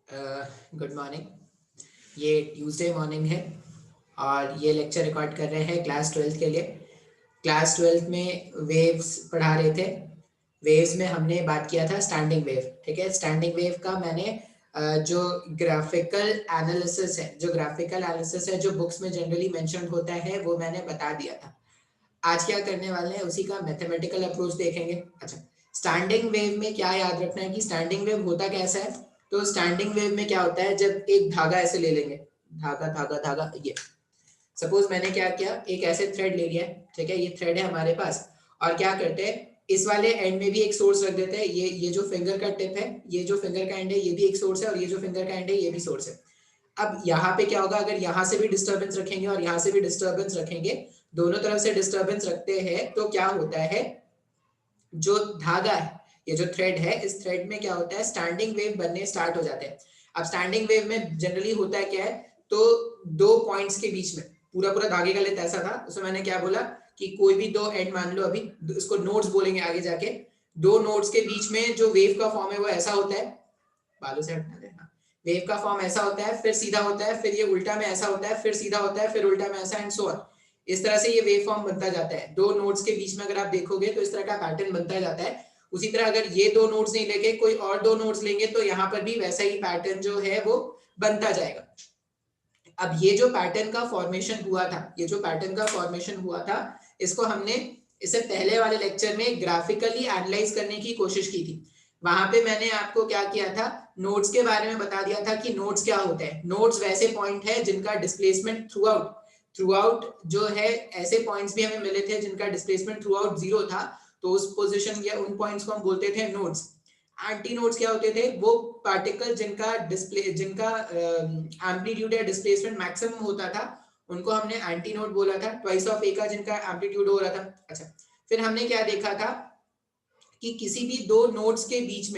Good morning. ये Tuesday morning है और ये लेक्चर रिकॉर्ड कर रहे हैं क्लास 12th के लिए। क्लास 12th में वेव्स पढ़ा रहे थे। वेव्स में हमने बात किया था स्टैंडिंग वेव। ठीक है, स्टैंडिंग वेव का मैंने जो ग्राफिकल एनालिसिस है जो बुक्स में जनरली मेंशन होता है वो मैंने बता दिया था। आज क्या करने वाले हैं उसी का मैथमेटिकल अप्रोच देखेंगे। अच्छा, स्टैंडिंग वेव में क्या याद रखना है कि स्टैंडिंग वेव होता कैसा है। तो स्टैंडिंग वेव में क्या होता है, जब एक धागा ऐसे ले लेंगे, धागा धागा धागा, ये सपोज मैंने क्या किया, एक ऐसे थ्रेड ले लिया। ठीक है, ये थ्रेड है हमारे पास और क्या करते हैं, इस वाले एंड में भी एक सोर्स रख देते हैं। ये जो फिंगर का टिप है, ये जो फिंगर का एंड है, ये भी एक सोर्स है और ये जो फिंगर का एंड है ये भी सोर्स है। अब यहाँ पे क्या होगा, अगर यहाँ से भी डिस्टर्बेंस रखेंगे और यहाँ से भी डिस्टर्बेंस रखेंगे, दोनों तरफ से डिस्टर्बेंस रखते हैं तो क्या होता है, जो धागा है, ये जो थ्रेड है, इस थ्रेड में क्या होता है, स्टैंडिंग वेव बनने स्टार्ट हो जाते हैं। अब स्टैंडिंग वेव में जनरली होता है क्या है, तो दो पॉइंट्स के बीच में, पूरा पूरा धागे का लेंथ ऐसा था, उसमें मैंने क्या बोला कि कोई भी दो एंड मान लो, अभी इसको नोड्स बोलेंगे आगे जाके, दो नोड्स के बीच में जो वेव का फॉर्म है वो ऐसा होता है, बालों से हटना देना, वेव का फॉर्म ऐसा होता है, फिर सीधा होता है, फिर ये उल्टा में ऐसा होता है, फिर सीधा होता है, फिर उल्टा में ऐसा, एंड सो ऑन। इस तरह से ये वेव फॉर्म बनता जाता है। दो नोड्स के बीच में अगर आप देखोगे तो इस तरह का पैटर्न बनता जाता है। उसी तरह अगर ये दो नोड्स नहीं लेके कोई और दो नोड्स लेंगे तो यहाँ पर भी वैसा ही पैटर्न जो है वो बनता जाएगा। अब ये जो पैटर्न का फॉर्मेशन हुआ था, ये जो पैटर्न का फॉर्मेशन हुआ था, इसको हमने इससे पहले वाले लेक्चर में ग्राफिकली एनालाइज करने की कोशिश की थी। वहां पे मैंने आपको क्या किया था, नोड्स के बारे में बता दिया था कि नोड्स क्या होते हैं। नोड्स वैसे पॉइंट है जिनका डिस्प्लेसमेंट थ्रू आउट जो है, ऐसे पॉइंट्स भी हमें मिले थे जिनका डिस्प्लेसमेंट थ्रू आउट 0 था, तो उस पोजीशन या उन पॉइंट्स को हम बोलते थे नोड्स। एंटी नोड्स क्या होते थे, वो पार्टिकल जिनका एम्पलीट्यूड या डिस्प्लेसमेंट मैक्सिमम होता था, उनको हमने एंटी नोड बोला था, ट्वाइस ऑफ ए का जिनका एम्पलीट्यूड हो रहा था। अच्छा, फिर हमने क्या देखा था कि किसी भी दो नोड्स के बीच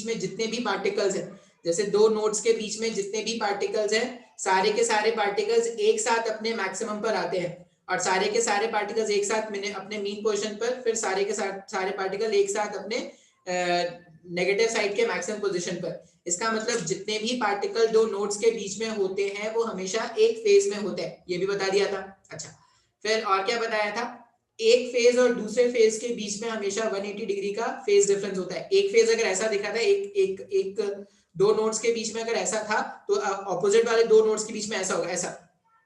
में जितने भी पार्टिकल्स हैं, जैसे दो नोड्स के बीच में जितने भी पार्टिकल्स हैं, सारे के सारे पार्टिकल्स एक साथ अपने मैक्सिमम पर आते हैं और सारे के सारे पार्टिकल्स एक साथ अपने मीन पोजीशन पर, फिर सारे के सारे पार्टिकल एक साथ अपने नेगेटिव साइड के मैक्सिमम पोजीशन पर। इसका मतलब जितने भी पार्टिकल दो नोड्स के बीच में होते हैं वो हमेशा एक फेज में होते हैं, ये भी बता दिया था। अच्छा, फिर और क्या बताया था, एक फेज और दूसरे फेज के बीच में हमेशा 180 डिग्री का फेज डिफरेंस होता है। एक फेज अगर ऐसा दिखा था, एक एक एक दो नोड्स के बीच में अगर ऐसा था, तो ऑपोजिट वाले दो नोड्स के बीच में ऐसा होगा। ऐसा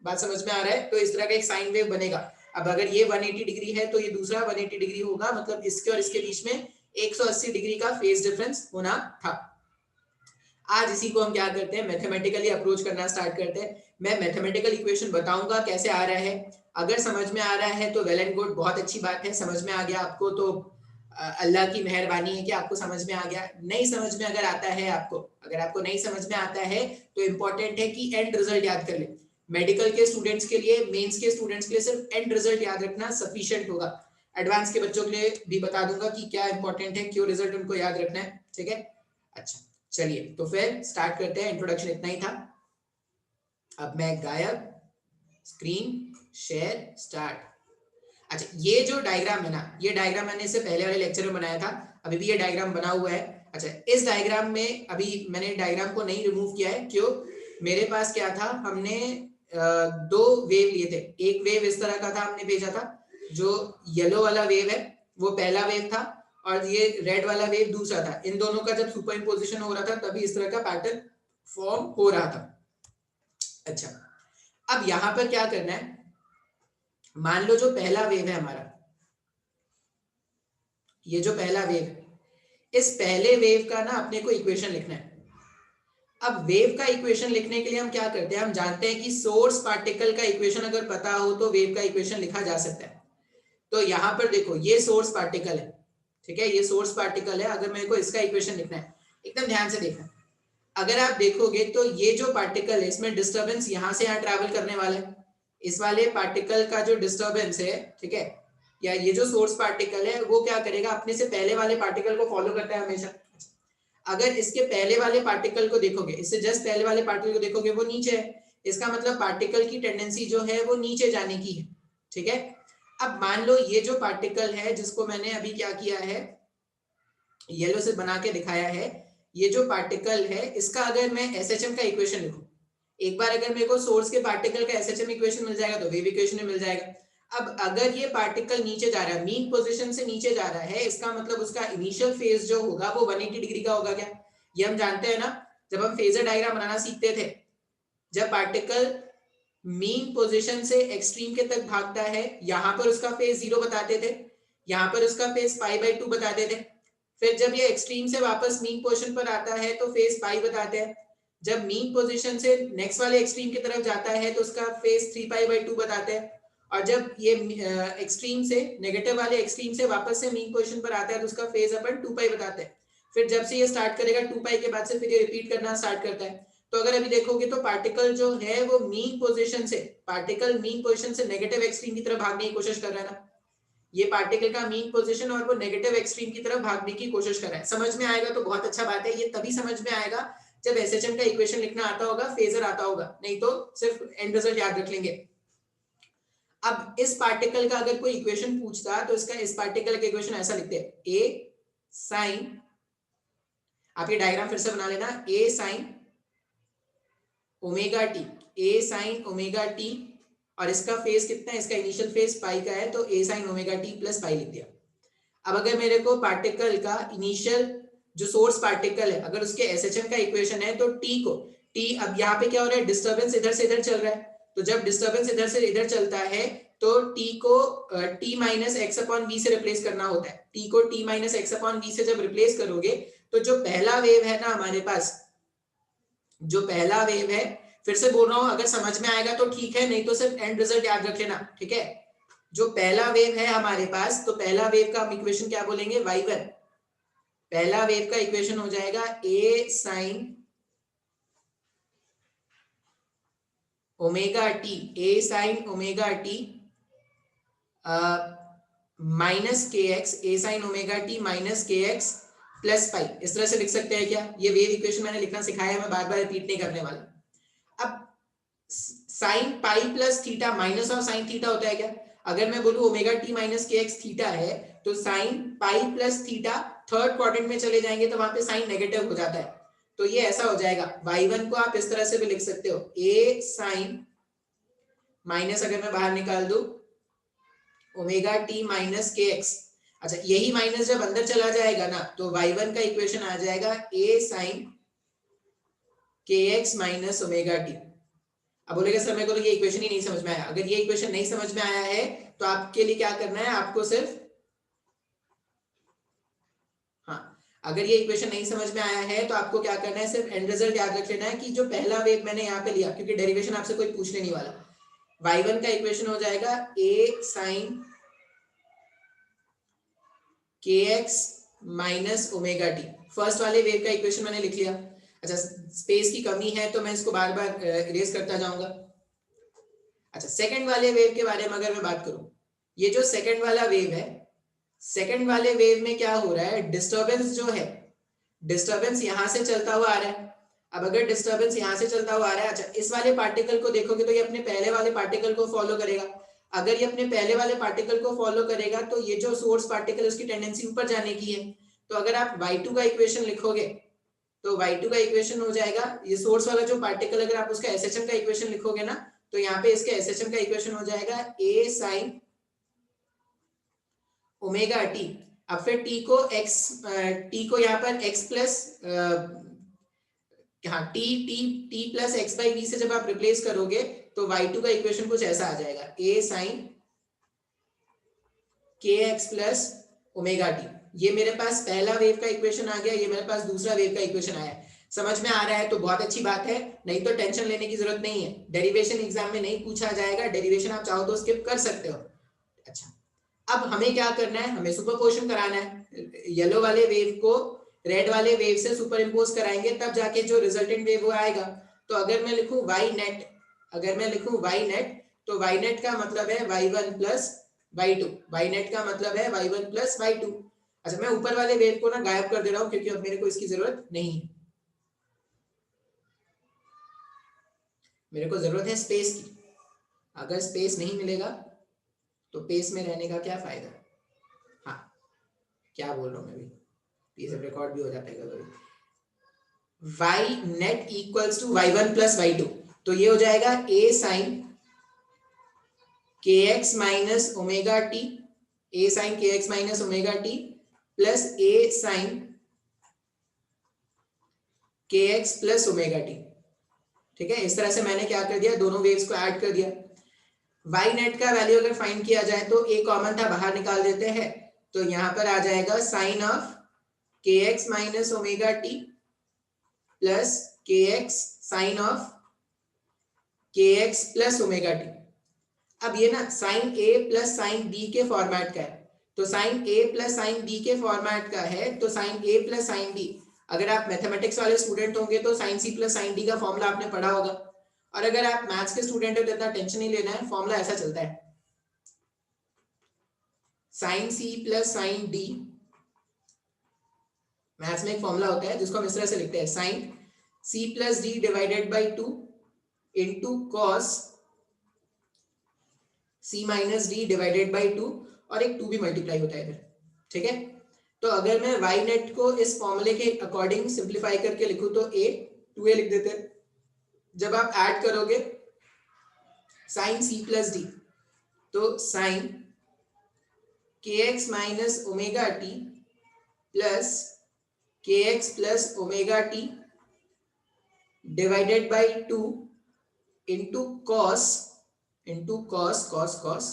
बात समझ में आ रहा है, तो इस तरह का एक साइन वेव बनेगा। अब अगर ये 180 डिग्री है तो ये दूसरा 180 डिग्री होगा, मतलब इसके और इसके बीच में 180 डिग्री का फेज डिफरेंस होना था। आज इसी को हम क्या करते हैं, मैथमेटिकली अप्रोच करना स्टार्ट करते हैं। मैं मैथमेटिकल इक्वेशन बताऊंगा कैसे आ रहा है। अगर समझ में आ रहा है तो वेल एंड गुड, बहुत अच्छी बात है। समझ में आ गया आपको तो अल्लाह की मेहरबानी है कि आपको समझ में आ गया। नहीं समझ में अगर आता है आपको, अगर आपको नहीं समझ में आता है तो इंपॉर्टेंट है कि एंड रिजल्ट याद कर ले। मेडिकल के स्टूडेंट्स के लिए, मेंस के स्टूडेंट्स के लिए सिर्फ एंड रिजल्ट याद रखना सफिशिएंट होगा। एडवांस के बच्चों के लिए भी बता दूंगा कि क्या इंपॉर्टेंट है, क्यों रिजल्ट उनको याद रखना है। ठीक है, अच्छा चलिए तो फिर स्टार्ट करते हैं। इंट्रोडक्शन इतना ही था। अब मैं गायब, स्क्रीन शेयर, स्टार्ट। अच्छा, ये जो डायग्राम है ना, ये डायग्राम मैंने इससे पहले वाले लेक्चर में बनाया था, अभी भी ये डायग्राम बना हुआ है। अच्छा, इस डायग्राम में अभी मैंने डायग्राम को नहीं रिमूव किया है, क्यों, मेरे पास क्या था, हमने दो वेव लिए थे। एक वेव इस तरह का था, हमने भेजा था, जो येलो वाला वेव है वो पहला वेव था और ये रेड वाला वेव दूसरा था। इन दोनों का जब सुपर इम्पोजिशन हो रहा था तभी इस तरह का पैटर्न फॉर्म हो रहा था। अच्छा, अब यहां पर क्या करना है, मान लो जो पहला वेव है हमारा, ये जो पहला वेव है, इस पहले वेव का ना अपने को इक्वेशन लिखना है। अब वेव का इक्वेशन लिखने के लिए हम क्या करते हैं, हम जानते हैं कि सोर्स पार्टिकल का इक्वेशन अगर पता हो तो वेव का इक्वेशन लिखा जा सकता है। तो यहां पर देखो, ये सोर्स पार्टिकल है, ठीक है, ये सोर्स पार्टिकल है। अगर मेरे को इसका इक्वेशन लिखना है, एकदम ध्यान से देखना, अगर आप देखोगे तो ये जो पार्टिकल है इसमें डिस्टर्बेंस यहां से यहां ट्रैवल करने वाला है। इस वाले पार्टिकल का जो डिस्टर्बेंस है, ठीक है, या ये जो सोर्स पार्टिकल है वो क्या करेगा, अपने से पहले वाले पार्टिकल को फॉलो करता है हमेशा। अगर इसके पहले वाले पार्टिकल को देखोगे, इससे जस्ट पहले वाले पार्टिकल को देखोगे, वो नीचे है, इसका मतलब पार्टिकल की टेंडेंसी जो है वो नीचे जाने की है। ठीक है, अब मान लो ये जो पार्टिकल है जिसको मैंने अभी क्या किया है, येलो से बना के दिखाया है, ये जो पार्टिकल है इसका अगर मैं एसएचएम का इक्वेशन लिखूं, एक बार अगर मेरे को सोर्स के पार्टिकल का एसएचएम इक्वेशन मिल जाएगा तो वेव इक्वेशन में मिल जाएगा। अब अगर ये पार्टिकल नीचे जा रहा है, मीन पोजीशन से नीचे जा रहा है, इसका मतलब उसका इनिशियल फेज जो होगा वो 180 डिग्री का होगा क्या? ये हम जानते हैं ना, जब हम फेजर डायग्राम बनाना सीखते थे, जब पार्टिकल मीन पोजीशन से एक्सट्रीम के तक भागता है, यहां पर उसका फेज 0 बताते थे, यहां पर उसका फेज π/2 बताते थे। फिर जब ये एक्सट्रीम से वापस मीन पोजीशन पर आता है तो फेज पाई बताते हैं। जब मीन पोजीशन से नेक्स्ट वाले एक्सट्रीम की तरफ जाता है तो उसका फेज 3π/2 बताते हैं। और जब ये एक्सट्रीम से नेगेटिव वाले एक्सट्रीम से वापस से मीन पोजीशन पर आता है तो उसका फेज अपन 2π बताते हैं। फिर जब से ये स्टार्ट करेगा 2π के बाद से फिर ये रिपीट करना स्टार्ट करता है। तो अगर अभी देखोगे तो पार्टिकल जो है वो मीन पोजीशन से नेगेटिव एक्सट्रीम की तरफ भागने की कोशिश कर रहा है ना, ये पार्टिकल का मीन पोजीशन और वो नेगेटिव एक्सट्रीम की तरफ भागने की कोशिश कर रहा है। समझ में आएगा तो बहुत अच्छा बात है। ये तभी समझ में आएगा जब एसएचएम का इक्वेशन लिखना आता होगा, फेजर आता होगा, नहीं तो सिर्फ एंड रिजल्ट याद रख लेंगे। अब इस पार्टिकल का अगर कोई इक्वेशन पूछता तो इसका इस पार्टिकल का इक्वेशन ऐसा लिखते हैं, ए साइन, आप ये डायग्राम फिर से बना लेना, ए साइन ओमेगा टी, ए साइन ओमेगा टी, और इसका फेज कितना है, इसका इनिशियल फेज पाई का है तो A sine omega T plus pi लिख दिया। अब अगर मेरे को पार्टिकल का इनिशियल जो सोर्स पार्टिकल है अगर उसके एसएचएम का इक्वेशन है तो टी अब यहाँ पे क्या हो रहा है, डिस्टर्बेंस इधर से इधर चल रहा है, तो जब डिस्टर्बेंस इधर से इधर चलता है तो टी को t minus x upon v से रिप्लेस करना होता है। टी को t minus x upon v से जब रिप्लेस करोगे तो जो पहला वेव है ना हमारे पास, जो पहला वेव है, फिर से बोल रहा हूं अगर समझ में आएगा तो ठीक है, नहीं तो सिर्फ एंड रिजल्ट याद रख लेना, ठीक है। जो पहला वेव है हमारे पास, तो पहला वेव का हम इक्वेशन क्या बोलेंगे, y1। पहला वेव का इक्वेशन हो जाएगा a sine omega t, a sine omega t minus k x, A sine omega t minus k x plus पाई, इस तरह से लिख सकते हैं क्या? ये वेव इक्वेशन मैंने लिखना सिखाया है, मैं बार बार रिपीट नहीं करने वाला। अब sine pi plus theta, minus और साइन थीटा होता है क्या? अगर मैं बोलूं omega t minus k x theta है तो sine pi plus theta third quadrant में चले जाएंगे तो वहां पे साइन नेगेटिव हो जाता है, तो ये ऐसा हो जाएगा। y1 को आप इस तरह से भी लिख सकते हो, a साइन माइनस अगर मैं बाहर निकाल दूं omega t minus k x, अच्छा यही माइनस जब अंदर चला जाएगा ना तो y1 का इक्वेशन आ जाएगा a sign k x minus omega t. अब बोलेगा सर मेरे को तो ये इक्वेशन ही नहीं समझ में आया। अगर ये इक्वेशन नहीं समझ में आया है तो आपके लिए क्या करना है, आपको सिर्फ, हाँ अगर ये इक्वेशन नहीं समझ में आया है तो आपको क्या करना है, सिर्फ एंड रिजल्ट याद रख लेना है कि जो पहला वेव मैंने यहाँ पे लिया, क्योंकि डेरिवेशन आपसे कोई पूछने नहीं वाला, y1 का इक्वेशन हो जाएगा a sign k x minus omega T. First वाले वेव का इक्वेशन मैंने लिख लिया। अच्छा स्पेस की कमी है तो मैं इसको बार बार इरेज करता जाऊंगा। अच्छा सेकंड वाले वेव के बारे में अगर मैं बात करूं, ये जो सेकंड वाला वेव है, सेकंड वाले वेव में क्या हो रहा है, डिस्टर्बेंस जो है, डिस्टर्बेंस यहां से चलता हुआ आ रहा है। अब अगर डिस्टर्बेंस यहां से चलता हुआ आ रहा है, अच्छा इस वाले पार्टिकल को देखोगे तो ये अपने पहले वाले पार्टिकल को फॉलो करेगा। अगर ये अपने पहले वाले पार्टिकल को फॉलो करेगा तो ये जो सोर्स पार्टिकल उसकी टेंडेंसी ऊपर जाने की है, तो अगर आप y2 का इक्वेशन लिखोगे तो y2 का इक्वेशन हो जाएगा, ये सोर्स वाला जो पार्टिकल अगर आप उसका एसएचएम का इक्वेशन लिखोगे ना तो यहाँ पे इसके एसएचएम का इक्वेशन हो जाएगा a साइन ओमेगा टी। अब फिर टी को यहाँ पर x प्लस, हाँ t plus x by v से जब आप रिप्लेस करोगे तो y2 का इक्वेशन कुछ ऐसा आ जाएगा, a sign k x plus omega t. ये मेरे पास पहला वेव का इक्वेशन आ गया, ये मेरे पास दूसरा वेव का इक्वेशन आया। समझ में आ रहा है तो बहुत अच्छी बात है, नहीं तो टेंशन लेने की जरूरत नहीं है। डेरिवेशन एग्जाम में नहीं पूछा जाएगा, डेरिवेशन आप चाहो तो स्किप कर सकते हो। अच्छा अब हमें क्या करना है, हमें सुपरपोजिशन कराना है। येलो वाले वेव को रेड वाले वेव से सुपर इम्पोज कराएंगे तब जाके जो रिजल्टेंट वेव वो आएगा। तो अगर मैं लिखूं y नेट, अगर मैं लिखूं y नेट तो y नेट का मतलब है y1 plus y2, y net का मतलब है y1 प्लस y2। अच्छा मैं ऊपर वाले वेव को ना गायब कर दे रहा हूं क्योंकि अब मेरे को इसकी जरूरत नहीं है, मेरे को जरूरत है स्पेस की। अगर स्पेस नहीं मिलेगा तो पेस में रहने का क्या फायदा। हाँ क्या बोल रहा हूँ मैं भी, ये सब रिकॉर्ड भी हो जाता है कभी। Y net equals to y1 plus y2, तो ये हो जाएगा a sine kx minus omega t, a sine kx minus omega T plus a sine kx plus omega t. ठीक है, इस तरह से मैंने क्या कर दिया, दोनों वेव्स को ऐड कर दिया। वाई नेट का वैल्यू अगर फाइंड किया जाए तो a कॉमन था, बाहर निकाल देते हैं, तो यहां पर आ जाएगा sine of kx minus omega T plus kx sine of kx plus omega t. अब ये ना sine a plus sine b के फॉर्मेट का है, तो sine a plus sine b के फॉर्मेट का है, तो sine a plus sine b, अगर आप मैथमेटिक्स वाले स्टूडेंट होंगे तो sine c plus sine d का फॉर्मूला आपने पढ़ा होगा, और अगर आप मैथ्स के स्टूडेंट हो तो इतना टेंशन नहीं लेना है, फॉर्मूला ऐसा चलता है sine c plus sine d। Maths में एक फॉर्मूला होता है जिसको हम इस तरह से लिखते हैं, sine c plus d divided by 2 into cos c minus d divided by 2, और एक 2 भी मल्टीप्लाई होता है इधर। ठीक है, तो अगर मैं y नेट को इस फॉर्मूले के अकॉर्डिंग सिंप्लीफाई करके लिखूं तो a 2a लिख देते हैं। जब आप ऐड करोगे साइन c प्लस डी, तो sine kx minus omega T plus kx plus omega t divided by 2 into cos cos,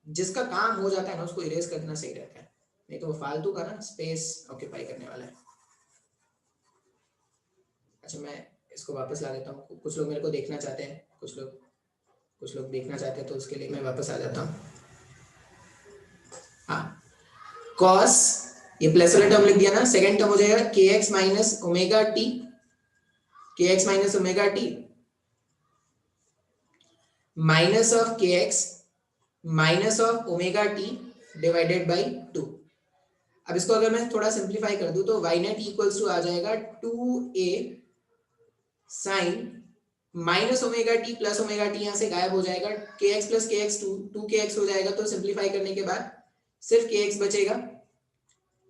जिसका काम हो जाता है ना उसको इरेज कर देना सही रहता है, नहीं तो वो फालतू का ना स्पेस ऑक्यूपाई करने वाला है। अच्छा, मैं इसको वापस ला देता हूँ, कुछ लोग मेरे को देखना चाहते हैं, कुछ लोग देखना चाहते हैं, तो उसके लिए मैं वापस आ जाता हूँ। हाँ, कॉस, ये प्लस वाला टर्म लिख दिया ना, सेकंड टर्म हो जाएगा kx minus omega T, kx minus omega t minus of kx minus of omega t divided by 2। अब इसको अगर मैं थोड़ा सिंप्लीफाई कर दूं तो y नेट इक्वल्स टू आ जाएगा 2a sine minus omega T plus omega t, यहां से गायब हो जाएगा, kx प्लस kx 2kx हो जाएगा, तो सिंप्लीफाई करने के बाद सिर्फ kx बचेगा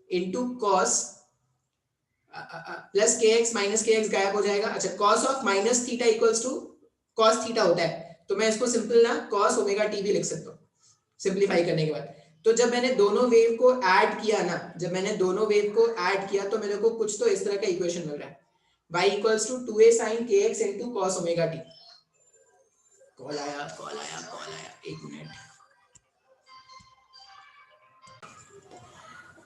into cos plus kx minus kx गायब हो जाएगा। अच्छा, cos of minus theta equals to cos theta होता है, तो मैं इसको सिंपल ना कॉस ओमेगा टी भी लिख सकता हूँ सिंप्लीफाई करने के बाद। तो जब मैंने दोनों वेव को ऐड किया ना, तो मेरे को कुछ तो इस तरह का इक्वेशन मिल रहा है, y equals to 2a sin kx into cos omega t। Call आया, एक मिनट,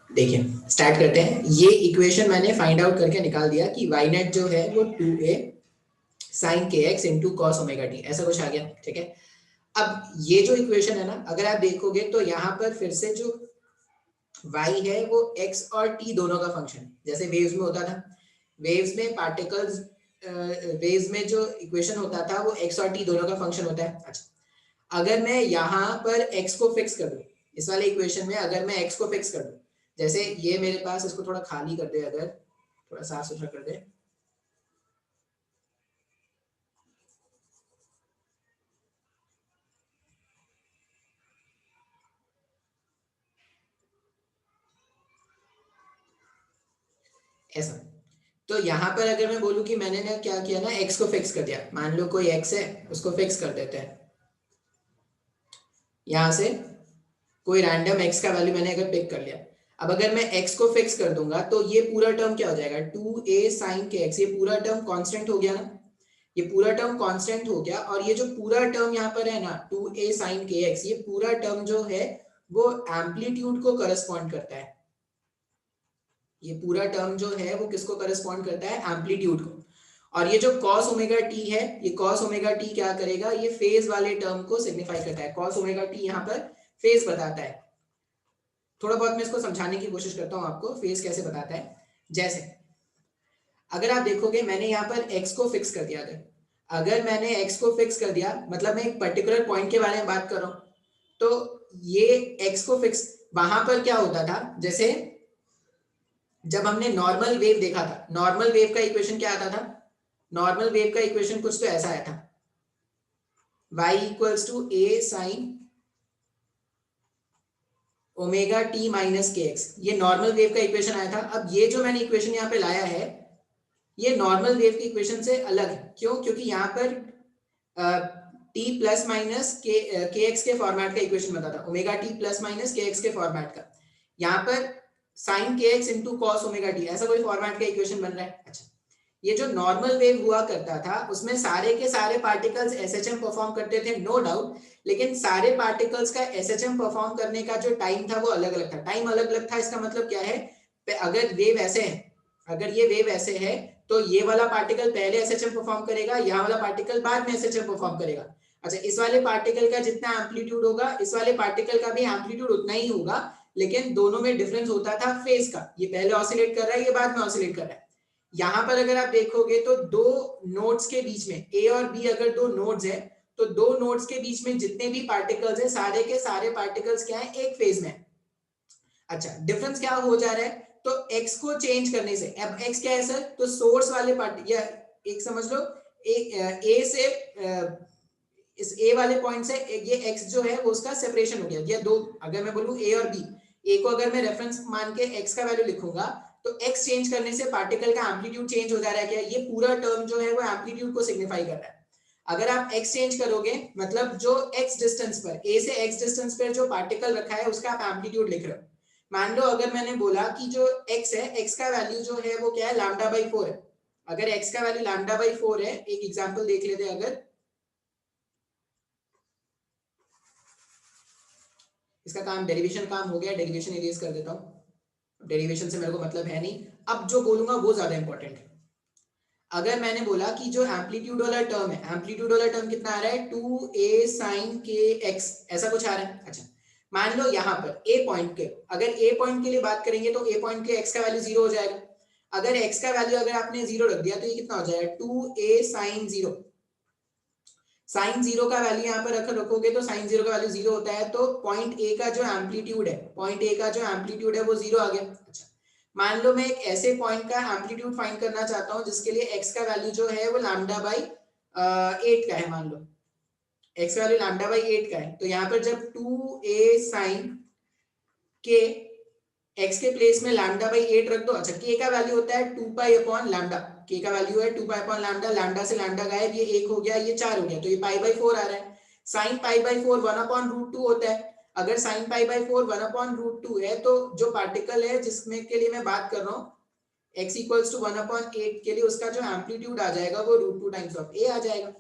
देखिए स्टार्ट करते हैं। ये इक्वेशन मैंने फाइंड आउट करके निकाल दिया कि y नेट जो है वो 2a sin kx into cos omega t, ऐसा कुछ आ गया। ठीक है, अब ये जो इक्वेशन है ना, अगर आप देखोगे तो यहाँ पर फिर से जो y है वो x और t दोनों का फंक्शन, जैसे वेव्स में होता था, वेव्स में पार्टिकल्स, वेव्स में जो इक्वेशन होता था वो x और t दोनों का फंक्शन होता है। अच्छा, अगर मैं यहाँ पर x को फिक्स कर दूं, इस वाले इक्वेशन में अगर मैं x को फिक्स कर दूं, जैसे ये मेरे पास, इसको थोड़ा खाली कर दे, अगर थोड़ा साफ सुथरा कर दे, ऐसा। तो यहाँ पर अगर मैं बोलूं कि मैंने ना क्या किया ना, x को फिक्स कर दिया, मान लो कोई x है उसको फिक्स कर देते हैं, यहां से कोई रैंडम x का वैल्यू मैंने अगर पिक कर लिया, अब अगर मैं x को फिक्स कर दूंगा तो ये पूरा टर्म क्या हो जाएगा, 2a sin kx, ये पूरा टर्म कांस्टेंट हो गया ना, ये पूरा टर्म कांस्टेंट हो गया, और ये जो पूरा टर्म यहाँ पर है ना 2a sin kx, ये पूरा टर्म जो है वो एम्पलीट्यूड को करस्पॉन्ड करता है, ये पूरा टर्म जो है वो किसको करस्पॉन्ड करता है, एम्पलीट्यूड को। और ये जो cos ओमेगा t है, ये cos ओमेगा t क्या करेगा, ये फेज वाले टर्म को सिग्निफाई करता है, cos ओमेगा t यहाँ पर फेज बताता है। थोड़ा बहुत मैं इसको समझाने की कोशिश करता हूँ आपको, फेज कैसे बताता है। जैसे अगर आप देखोगे मैंने यहाँ पर x को फिक्स कर दिया, अगर मैंने x को फिक्स कर दिया, मतलब मैं एक पर्टिकुलर पॉइंट के बारे में बात कर रहा हूँ, तो ये x को फिक्स, वहां पर क्या होता था, जैसे जब हमने नॉर्मल वेव देखा था, नॉर्मल वेव का इक्वेशन क्या आता था, नॉर्मल वेव का इक्वेशन कुछ तो ऐसा आया था, y equals to a sine omega t minus k x, ये नॉर्मल वेव का इक्वेशन आया था। अब ये जो मैंने इक्वेशन यहाँ पे लाया है ये नॉर्मल वेव की इक्वेशन से अलग है। क्यों? क्योंकि यहाँ पर T plus minus k x के फॉर्मेट का इक्वेशन बता था, omega T plus minus k x के फॉर्मेट का। यहाँ पर sign k x into cos omega T, ऐसा कोई फॉर्मेट का इक्वेशन बन रहा है। अच्छा, ये जो नॉर्मल वेव हुआ करता था उसमें सारे के सारे पार्टिकल्स एसएचएम परफॉर्म करते थे, नो डाउट, लेकिन सारे पार्टिकल्स का एसएचएम परफॉर्म करने का जो टाइम था वो अलग अलग था। टाइम अलग अलग था, इसका मतलब क्या है, अगर वेव ऐसे है, अगर ये वेव ऐसे है तो ये वाला पार्टिकल पहले एसएचएम परफॉर्म करेगा, यहाँ वाला पार्टिकल बाद में एसएचएम परफॉर्म करेगा। अच्छा, इस वाले पार्टिकल का जितना एम्पलीट्यूड होगा इस वाले पार्टिकल का भी एम्पलीट्यूड उतना ही होगा, लेकिन दोनों में डिफरेंस होता था फेज का। ये पहले ऑसिलेट कर रहा है, ये बाद में ऑसिलेट कर रहा है। यहाँ पर अगर आप देखोगे तो दो नोड्स के बीच में, ए और बी अगर दो नोड्स है तो दो नोड्स के बीच में जितने भी पार्टिकल्स हैं सारे के सारे पार्टिकल्स क्या है, एक फेज में। अच्छा, डिफरेंस क्या हो जा रहा है, तो x को चेंज करने से, अब x क्या है सर, तो सोर्स वाले पार्ट, या एक समझ लो ए से इस a वाले पॉइंट से ये x जो है वो उसका सेपरेशन हो गया। ये दो, अगर मैं बोलूं a और b, a को अगर मैं रेफरेंस मान के x का वैल्यू लिखूंगा तो x चेंज करने से पार्टिकल का एम्पलीट्यूड चेंज हो जा रहा है। क्या ये पूरा टर्म जो है वो एम्पलीट्यूड को सिग्निफाई कर रहा है। अगर आप x चेंज करोगे मतलब जो x डिस्टेंस पर, a से x डिस्टेंस पर जो पार्टिकल रखा है उसका आप एम्पलीट्यूड लिख रहे हो। मान लो अगर मैंने बोला कि जो x है, x का वैल्यू जो है वो क्या है, लैम्डा बाई 4 है। अगर x का वैल्यू लैम्डा बाई 4 है, एक एग्जांपल देख लेते हैं। अगर इसका काम डेरिवेशन काम हो गया, डेरिवेशन इरेज कर देता हूं, डेरिवेशन से मेरे को मतलब है नहीं। अब जो बोलूंगा वो ज्यादा इंपॉर्टेंट है। अगर मैंने बोला कि जो एम्पलीट्यूड वाला टर्म है, एम्पलीट्यूड वाला टर्म कितना आ रहा है, 2a sin के x, ऐसा कुछ आ रहा है। अच्छा, मान लो यहाँ पर a पॉइंट के, अगर a पॉइंट के लिए बात करेंगे तो a पॉइंट के x का वैल्यू 0 हो जाएगा। अगर x का वैल्यू अगर आपने 0 रख दिया तो ये कितना हो जाएगा, 2a sin 0। साइन 0 का वैल्यू यहाँ पर रखोगे तो साइन 0 का वैल्यू 0 होता है, तो पॉइंट ए का जो एम्पलीट्यूड है, पॉइंट ए का जो एम्पलीट्यूड है वो 0 आ गया। अच्छा, मान लो मैं एक ऐसे पॉइंट का एम्पलीट्यूड फाइंड करना चाहता हूं जिसके लिए x का वैल्यू जो है वो लैम्डा बाई 8 का है। मान लो x का वैल्यू लैम्डा बाई 8 का है, तो यहाँ पर जब 2a sin के x के प्लेस में लैम्डा बाई 8 रख दो। अच्छा, k का वैल्यू होता है 2 पाई अपॉन लैम्डा, k का वैल्यू है 2 पाई अपॉन लैम्डा, लैम्डा से लैम्डा गायब, ये 1 हो गया, ये 4 हो गया, तो ये पाई बाई 4 आ रहा है। Sine pi by 4 1 upon root 2 होता है। अगर sine pi by 4 1 upon root 2 है तो जो पार्टिकल है जिसमें के लिए मैं बात कर रहा हूँ x इक्वल्स टू 1 अपॉन 8 के लिए उसका जो एम्पलीट्यूड आ जाएगा वो रूट 2 टाइम्स ऑफ a आ जाएगा।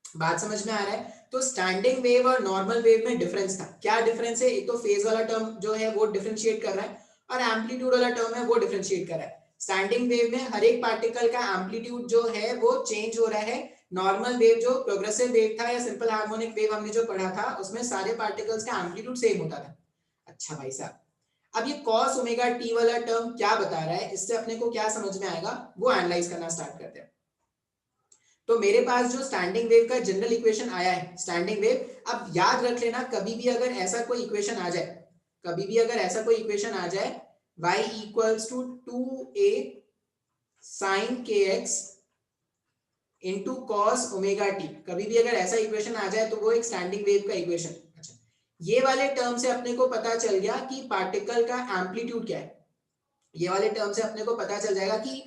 बात समझ में आ रहा है? तो स्टैंडिंग वेव और नॉर्मल वेव में डिफरेंस था। क्या डिफरेंस है? एक तो फेज वाला टर्म जो है वो डिफरेंशिएट कर रहा है और एम्पलीट्यूड वाला टर्म है वो डिफरेंशिएट कर रहा है। स्टैंडिंग वेव में हर एक पार्टिकल का एम्पलीट्यूड जो है वो चेंज हो रहा है। नॉर्मल वेव जो प्रोग्रेसिव वेव था या सिंपल हार्मोनिक वेव हमने जो पढ़ा था उसमें सारे पार्टिकल्स का एम्पलीट्यूड सेम होता था। अच्छा भाई साहब, अब ये cos ओमेगा टी वाला टर्म क्या बता रहा है, इससे अपने को क्या समझ में आएगा वो एनालाइज करना स्टार्ट करते हैं। तो मेरे पास जो स्टैंडिंग वेव का जनरल इक्वेशन आया है, स्टैंडिंग वेव, अब याद रख लेना कभी भी अगर ऐसा कोई इक्वेशन आ जाए, कभी भी अगर ऐसा कोई इक्वेशन आ जाए y equals to 2a sin kx into cos omega t, कभी भी अगर ऐसा इक्वेशन आ जाए तो वो एक स्टैंडिंग वेव का इक्वेशन। अच्छा, ये वाले टर्म से अपने को पता चल गया कि पार्टिकल का एम्पलीट्यूड क्या है। ये वाले टर्म से अपने को पता चल जाएगा कि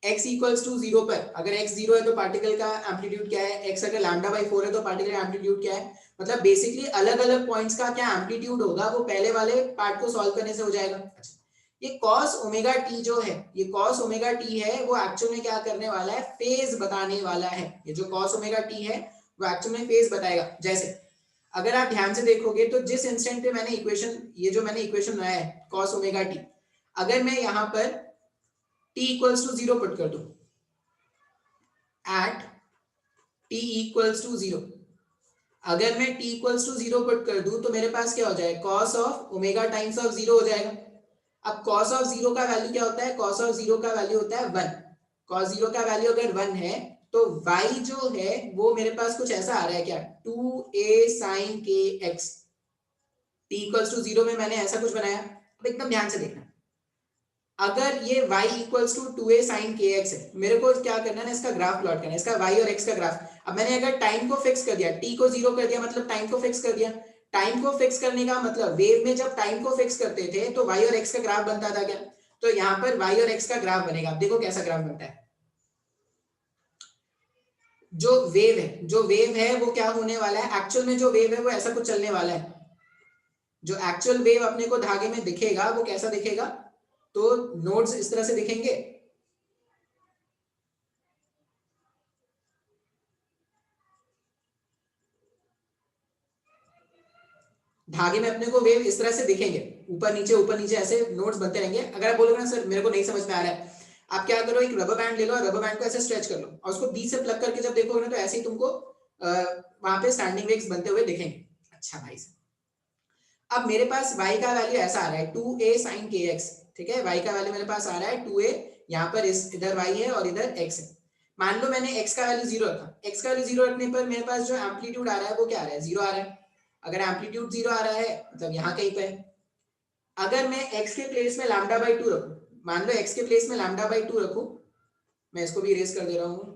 x इक्वल्स टू 0 पर, अगर x 0 है तो पार्टिकल का एम्पलीट्यूड क्या है, x अगर लैम्डा बाई 4 है तो पार्टिकल का एम्पलीट्यूड क्या है। मतलब बेसिकली अलग अलग पॉइंट्स का क्या एम्पलीट्यूड होगा वो पहले वाले पार्ट को सॉल्व करने से हो जाएगा। अच्छा, ये cos ओमेगा t जो है, ये cos ओमेगा t है वो एक्चुअल में क्या करने वाला है, फेज बताने वाला है। ये जो cos ओमेगा t है वो एक्चुअल में फेज बताएगा। जैसे अगर आप ध्यान से देखोगे तो जिस इंस्टेंट पे मैंने इक्वेशन, ये जो मैंने इक्वेशन बनाया है cos ओमेगा t, अगर मैं यहां पर t इक्वल्स टू 0 पुट कर दूं एट t इक्वल्स टू 0, अगर मैं t इक्वल्स टू 0 पुट कर दूं तो मेरे पास क्या हो जाएगा, cos of omega times of 0 हो जाएगा। अब cos ऑफ 0 का वैल्यू क्या होता है, cos ऑफ 0 का वैल्यू होता है 1। cos 0 का वैल्यू अगर 1 है तो y जो है वो मेरे पास कुछ ऐसा आ रहा है क्या, 2a sin kx, t equals to 0 में मैंने ऐसा कुछ बनाया। अब एकदम ध्यान से देखना, अगर ये y equals to 2a sin kx है, मेरे को क्या करना है, इसका ग्राफ प्लॉट करना है, इसका y और x का ग्राफ। अब मैंने अगर टाइम को फिक्स कर दिया, t को 0 कर दिया मतलब टाइम को फिक्स कर दिया, टाइम को फिक्स करने का मतलब, वेव में जब टाइम को फिक्स करते थे तो y और x का ग्राफ बनता था क्या? तो यहाँ पर y और x का ग्राफ बनेगा। आप देखो कैसा ग्राफ बनता है। जो वेव है वो क्या होने वाला है, एक्चुअल में जो वेव है वो ऐसा कुछ चलने वाला है। जो एक्चुअल वेव अपने को धागे में दिखेगा वो कैसा दिखेगा, तो नोड्स इस तरह से दिखेंगे। धागे में अपने को वेव इस तरह से दिखेंगे, ऊपर नीचे ऐसे नोड्स बनते रहेंगे। अगर आप बोलोगे ना सर मेरे को नहीं समझ में आ रहा है, आप क्या करो, एक रबर बैंड ले लो और रबर बैंड को ऐसे स्ट्रेच कर लो और उसको बीच से प्लग करके जब देखोगे ना तो ऐसे ही तुमको वहां पे स्टैंडिंग वेव्स बनते हुए दिखेंगे। अच्छा भाई साहब, अब मेरे पास y का वैल्यू ऐसा आ रहा है 2a sin kx, ठीक है, y का वैल्यू मेरे पास आ रहा है 2a, यहाँ पर इधर y है और इधर x है। मान लो मैंने x का वैल्यू 0 रखा, x का वैल्यू 0 रखने पर मेरे पास जो एम्पलीट्यूड आ रहा है वो क्या आ रहा है, 0 आ रहा है। अगर एम्पलीट्यूड 0 आ रहा है मतलब यहाँ कहीं पे है। अगर मैं x के प्लेस में लैम्डा बाई 2 रखूं, मान लो x के प्लेस में लैम्डा बाई 2 रखूं, मैं इसको भी इरेज कर दे रहा हूं।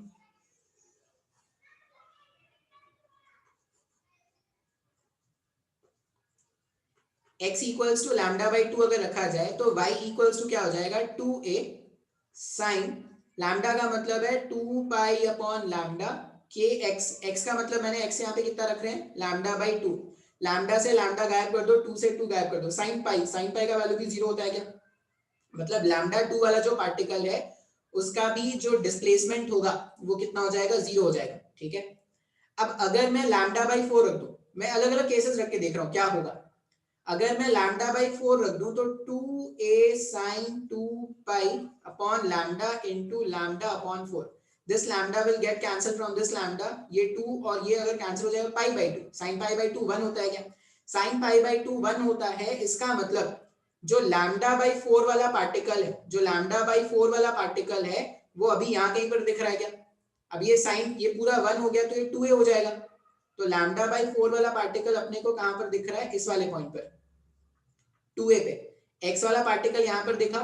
x equals to lambda by 2 अगर रखा जाए तो y इक्वल्स टू क्या हो जाएगा, 2a साइन लैम्डा का मतलब है 2 पाई अपॉन लैम्डा के एक्स, एक्स का मतलब मैंने एक्स यहाँ पे कितना रख रहे हैं, लैम्डा बाई 2। लैम्डा से लैम्डा गायब कर दो, 2 से 2 गायब कर दो, साइन पाई, साइन पाई का वैल्यू भी 0 होता है क्या, मतलब लैम्डा 2 वाला जो पार्टिकल है उसका भी जो डिस्प्लेसमेंट होगा वो कितना हो जाएगा, 0 हो जाएगा। ठीक है, अब अगर मैं लैम्डा बाई 4 रख दूं, मैं अलग अलग केसेस रख के देख रहा हूं क्या होगा। अगर मैं लैम्डा बाई 4 रख दूं तो 2a sin 2 pi upon lambda into lambda upon 4, this lambda will get cancel from this lambda, ये 2 और ये अगर कैंसिल हो जाएगा pi by 2, sin pi by 2 1 होता है क्या, sin पाई बाई 2 1 होता है। इसका मतलब जो लैम्डा बाई 4 वाला पार्टिकल है, जो लैम्डा बाई 4 वाला पार्टिकल है वो अभी यहाँ कहीं पर दिख रहा है क्या, अब ये साइन ये पूरा 1 हो गया तो ये 2a हो जाएगा। तो लैम्डा बाई 4 वाला पार्टिकल अपने को कहां पर दिख रहा है, इस वाले पॉइंट पर 2a पे। x वाला पार्टिकल यहां पर दिखा,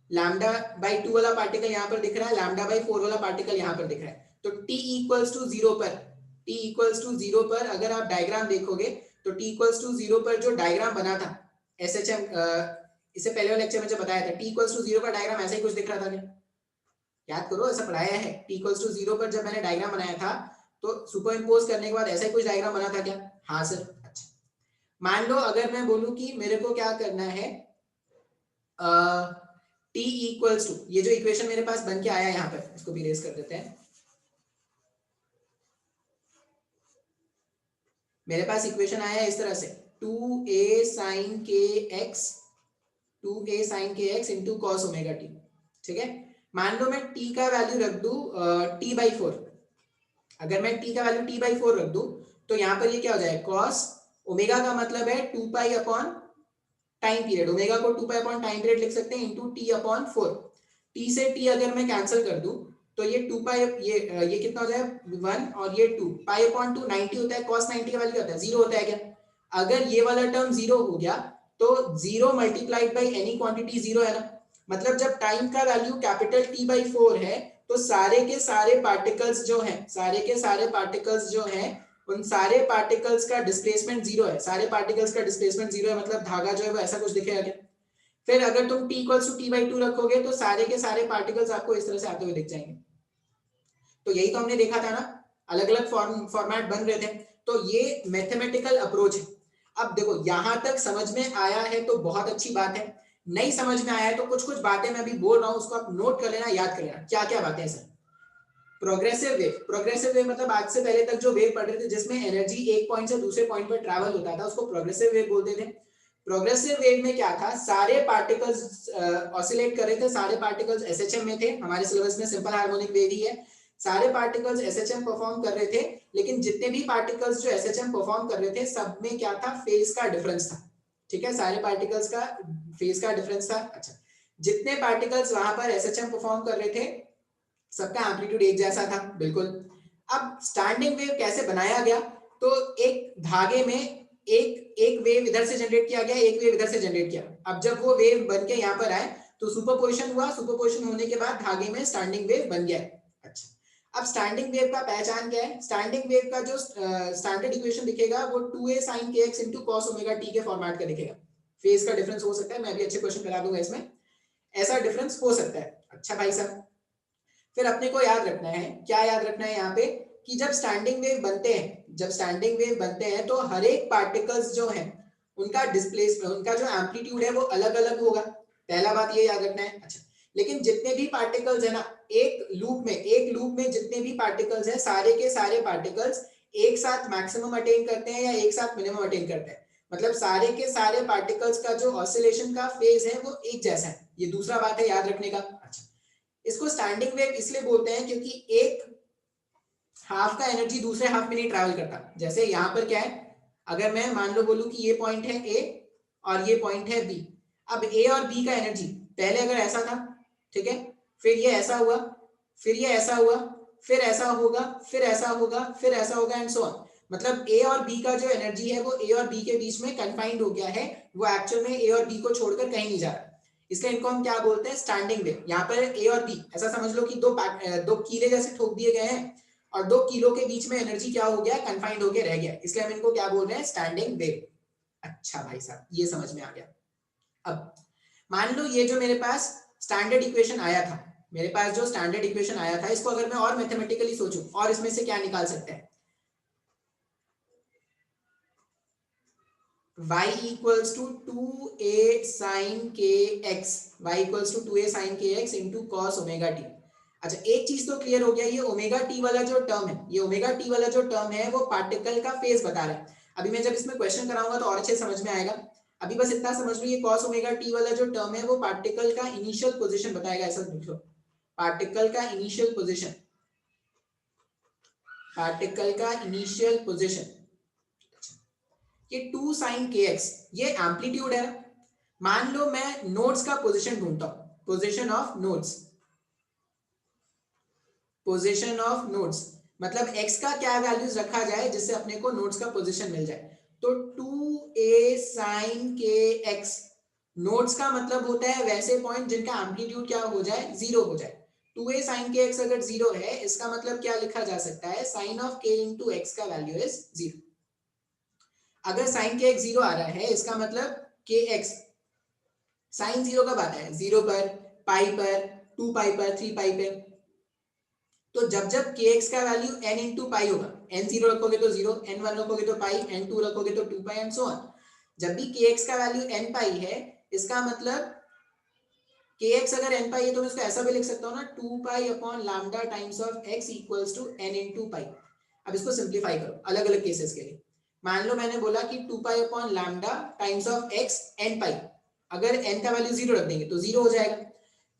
लैम्डा बाई 2 वाला पार्टिकल यहां पर दिख रहा है, लैम्डा बाई 4 वाला पार्टिकल यहां पर दिख रहा है। तो t इक्वल्स टू 0 पर, t इक्वल्स टू 0 पर अगर आप डायग्राम देखोगे तो t इक्वल्स टू 0 पर जो डायग्राम बना था एसएचएम, इससे पहले वाले लेक्चर में जब बताया था, t इक्वल्स टू 0 का डायग्राम ऐसा ही कुछ दिख रहा था क्या, याद करो ऐसा पढ़ाया है। t इक्वल्स टू 0 पर जब मैंने डायग्राम बनाया था तो सुपर इम्पोज करने के बाद ऐसा ही कुछ डायग्राम बना था क्या, हाँ सर। अच्छा, मान लो अगर मैं बोलूं कि मेरे को क्या करना है, t इक्वल्स टू, ये जो इक्वेशन मेरे पास बन के आया है यहाँ पर, इसको भी रेज कर देते हैं। मेरे पास इक्वेशन आया है इस तरह से 2a sin kx, 2a sin kx into cos omega t. ठीक है, मान लो मैं t का वैल्यू रख दूं t बाई 4, अगर मैं t का वैल्यू t बाई 4 रख दूं तो यहाँ पर ये क्या हो जाएगा, कॉस ओमेगा का मतलब है 2 pi upon time period, omega को 2 पाई अपॉन टाइम पीरियड लिख सकते हैं इनटू टी अपॉन 4। टी से टी अगर मैं कैंसिल कर दूं तो ये 2 पाई, ये कितना हो जाएगा 1 और ये 2 पाई अपॉन 2 90 होता है, cos 90 का वैल्यू होता है 0 होता है क्या। अगर ये वाला टर्म 0 हो गया तो 0 मल्टीप्लाइड बाई एनी क्वांटिटी 0 है ना, मतलब जब टाइम का वैल्यू कैपिटल T बाई 4 है तो सारे के सारे पार्टिकल्स जो हैं, सारे के सारे पार्टिकल्स जो हैं उन सारे पार्टिकल्स का डिस्प्लेसमेंट 0 है, सारे पार्टिकल्स का डिस्प्लेसमेंट 0 है, मतलब धागा जो है वो ऐसा कुछ दिखेगा क्या। फिर अगर तुम t equals to t by 2 रखोगे तो सारे के सारे पार्टिकल्स आपको इस तरह से आते हुए दिख जाएंगे। तो यही तो हमने देखा था ना, अलग अलग फॉर्मेट बन रहे थे। तो ये मैथमेटिकल अप्रोच है। अब देखो यहां तक समझ में आया है तो बहुत अच्छी बात है, नहीं समझ में आया है तो कुछ कुछ बातें मैं भी बोल रहा हूं उसको आप नोट कर लेना, याद कर लेना क्या क्या बातें हैं sir. Progressive wave, progressive wave मतलब आज से पहले तक जो वेव पढ़ रहे थे जिसमें एनर्जी एक पॉइंट से दूसरे पॉइंट पर ट्रैवल होता था उसको प्रोग्रेसिव वेव बोलते थे। प्रोग्रेसिव वेव में क्या था, सारे पार्टिकल्स ऑसिलेट कर रहे थे, सारे पार्टिकल्स एसएचएम में थे, हमारे सिलेबस में सिंपल हार्मोनिक वेव ही है, सारे पार्टिकल्स एसएचएम परफॉर्म कर रहे थे। लेकिन जितने भी पार्टिकल्स जो एसएचएम परफॉर्म कर रहे थे सब में क्या था, फेज का डिफरेंस था। ठीक है, सारे पार्टिकल्स का फेज का डिफरेंस था। अच्छा, जितने पार्टिकल्स वहां पर एसएचएम परफॉर्म कर रहे थे सबका एम्पलीट्यूड एक जैसा था, बिल्कुल। अब स्टैंडिंग वेव कैसे बनाया गया, तो एक धागे में एक वेव इधर से जनरेट किया गया, एक वेव इधर से जनरेट किया। अब जब वो वेव बन के यहाँ पर आए तो सुपरपोजिशन हुआ, सुपरपोजिशन होने के बाद धागे में स्टैंडिंग वेव बन गया। अच्छा, अब स्टैंडिंग वेव का पहचान क्या है? स्टैंडिंग वेव का जो स्टैंडर्ड इक्वेशन दिखेगा वो 2a sin kx into cos omega t के फॉर्मेट का दिखेगा। फेज का डिफरेंस हो सकता है, मैं भी अच्छे क्वेश्चन करा दूंगा इसमें, ऐसा डिफरेंस हो सकता है। अच्छा भाई साहब, फिर अपने को याद रखना है, क्या याद रखना है यहाँ पे, कि जब स्टैंडिंग वेव बनते हैं, जब स्टैंडिंग वेव बनते हैं तो हर एक पार्टिकल्स जो है उनका डिस्प्लेसमेंट, उनका जो एम्पलीट्यूड है वो अलग अलग होगा। पहला बात ये याद रखना है। अच्छा, लेकिन जितने भी पार्टिकल्स है ना, एक लूप में जितने भी पार्टिकल्स हैं, सारे के सारे पार्टिकल्स एक साथ मैक्सिमम अटेन करते हैं या एक साथ मिनिमम अटेन करते हैं। मतलब सारे के सारे पार्टिकल्स का जो ऑसिलेशन का फेज है वो एक जैसा है। ये दूसरा बात है याद रखने का। अच्छा, इसको स्टैंडिंग वेव इसलिए बोलते हैं क्योंकि एक हाफ का एनर्जी दूसरे हाफ में नहीं ट्रैवल करता। जैसे यहाँ पर क्या है, अगर मैं मान लो बोलूं कि ये पॉइंट है ए और ये पॉइंट है बी, अब ए और बी का एनर्जी पहले अगर ऐसा था, ठीक है, फिर ये ऐसा हुआ, फिर ये ऐसा हुआ, फिर ऐसा होगा, फिर ऐसा होगा, फिर ऐसा होगा एंड सो ऑन। मतलब ए और बी का जो एनर्जी है वो ए और बी के बीच में कन्फाइंड हो गया है, वो एक्चुअल में ए और बी को छोड़कर कहीं नहीं जा रहा। इसलिए इनको हम क्या बोलते हैं, स्टैंडिंग वेव। यहाँ पर ए और बी ऐसा समझ लो कि दो कीले जैसे ठोक दिए गए हैं और दो कीलों के बीच में एनर्जी क्या हो गया, कन्फाइंड होकर रह गया, इसलिए हम इनको क्या बोल रहे हैं, स्टैंडिंग वेव। अच्छा भाई साहब, ये समझ में आ गया। अब मान लो ये जो मेरे पास स्टैंडर्ड इक्वेशन आया था, मेरे पास जो स्टैंडर्ड इक्वेशन आया था, इसको अगर मैं और मैथमेटिकली सोचूं और इसमें से क्या निकाल सकते हैं, y equals to 2a sin kx, y equals to 2a sin kx into cos omega t। अच्छा, एक चीज तो क्लियर हो गया, ये ओमेगा टी वाला जो टर्म है, ये ओमेगा टी वाला जो टर्म है वो पार्टिकल का फेज बता रहा है। अभी मैं जब इसमें क्वेश्चन कराऊंगा तो और अच्छे समझ में आएगा। अभी बस इतना समझ लो, ये cos ओमेगा टी वाला जो टर्म है वो पार्टिकल का इनिशियल पोजीशन बताएगा, ऐसा लिख लो, पार्टिकल का इनिशियल पोजीशन, पार्टिकल का इनिशियल पोजीशन। ये 2 sin kx ये एम्पलीट्यूड है। मान लो मैं नोड्स का पोजीशन ढूंढता हूं, position of nodes, position of nodes मतलब x का क्या वैल्यूज रखा जाए जिससे अपने को नोड्स का पोजीशन मिल जाए। तो 2a sin kx, नोड्स का मतलब होता है वैसे पॉइंट जिनका एम्पलीट्यूड क्या हो जाए, जीरो हो जाए। 2a sin kx अगर जीरो है, इसका मतलब क्या लिखा जा सकता है, sine of k into x का वैल्यू इज जीरो। अगर साइन के एक्स जीरो आ रहा है, इसका मतलब के एक्स साइन जीरो कब आता है, जीरो पर, पाई पर, 2 पाई पर, 3 पाई पे। तो जब जब के एक्स का वैल्यू n इंटू पाई होगा, n जीरो रखोगे तो जीरो, n वन रखोगे तो पाई, n टू रखोगे तो 2 पाई एंड सो ऑन। जब भी के एक्स का वैल्यू n पाई है, इसका मतलब के एक्स अगर n पाई है तो मैं इसको ऐसा भी लिख सकता हूँ ना, 2 pi upon lambda times of x equals to n into pi. अब इसको सिंप्लीफाई करो अलग अलग केसेस के लिए। मान लो मैंने बोला कि 2 pi upon lambda times of x n पाई, अगर n का वैल्यू जीरो रख देंगे तो जीरो हो जाएगा।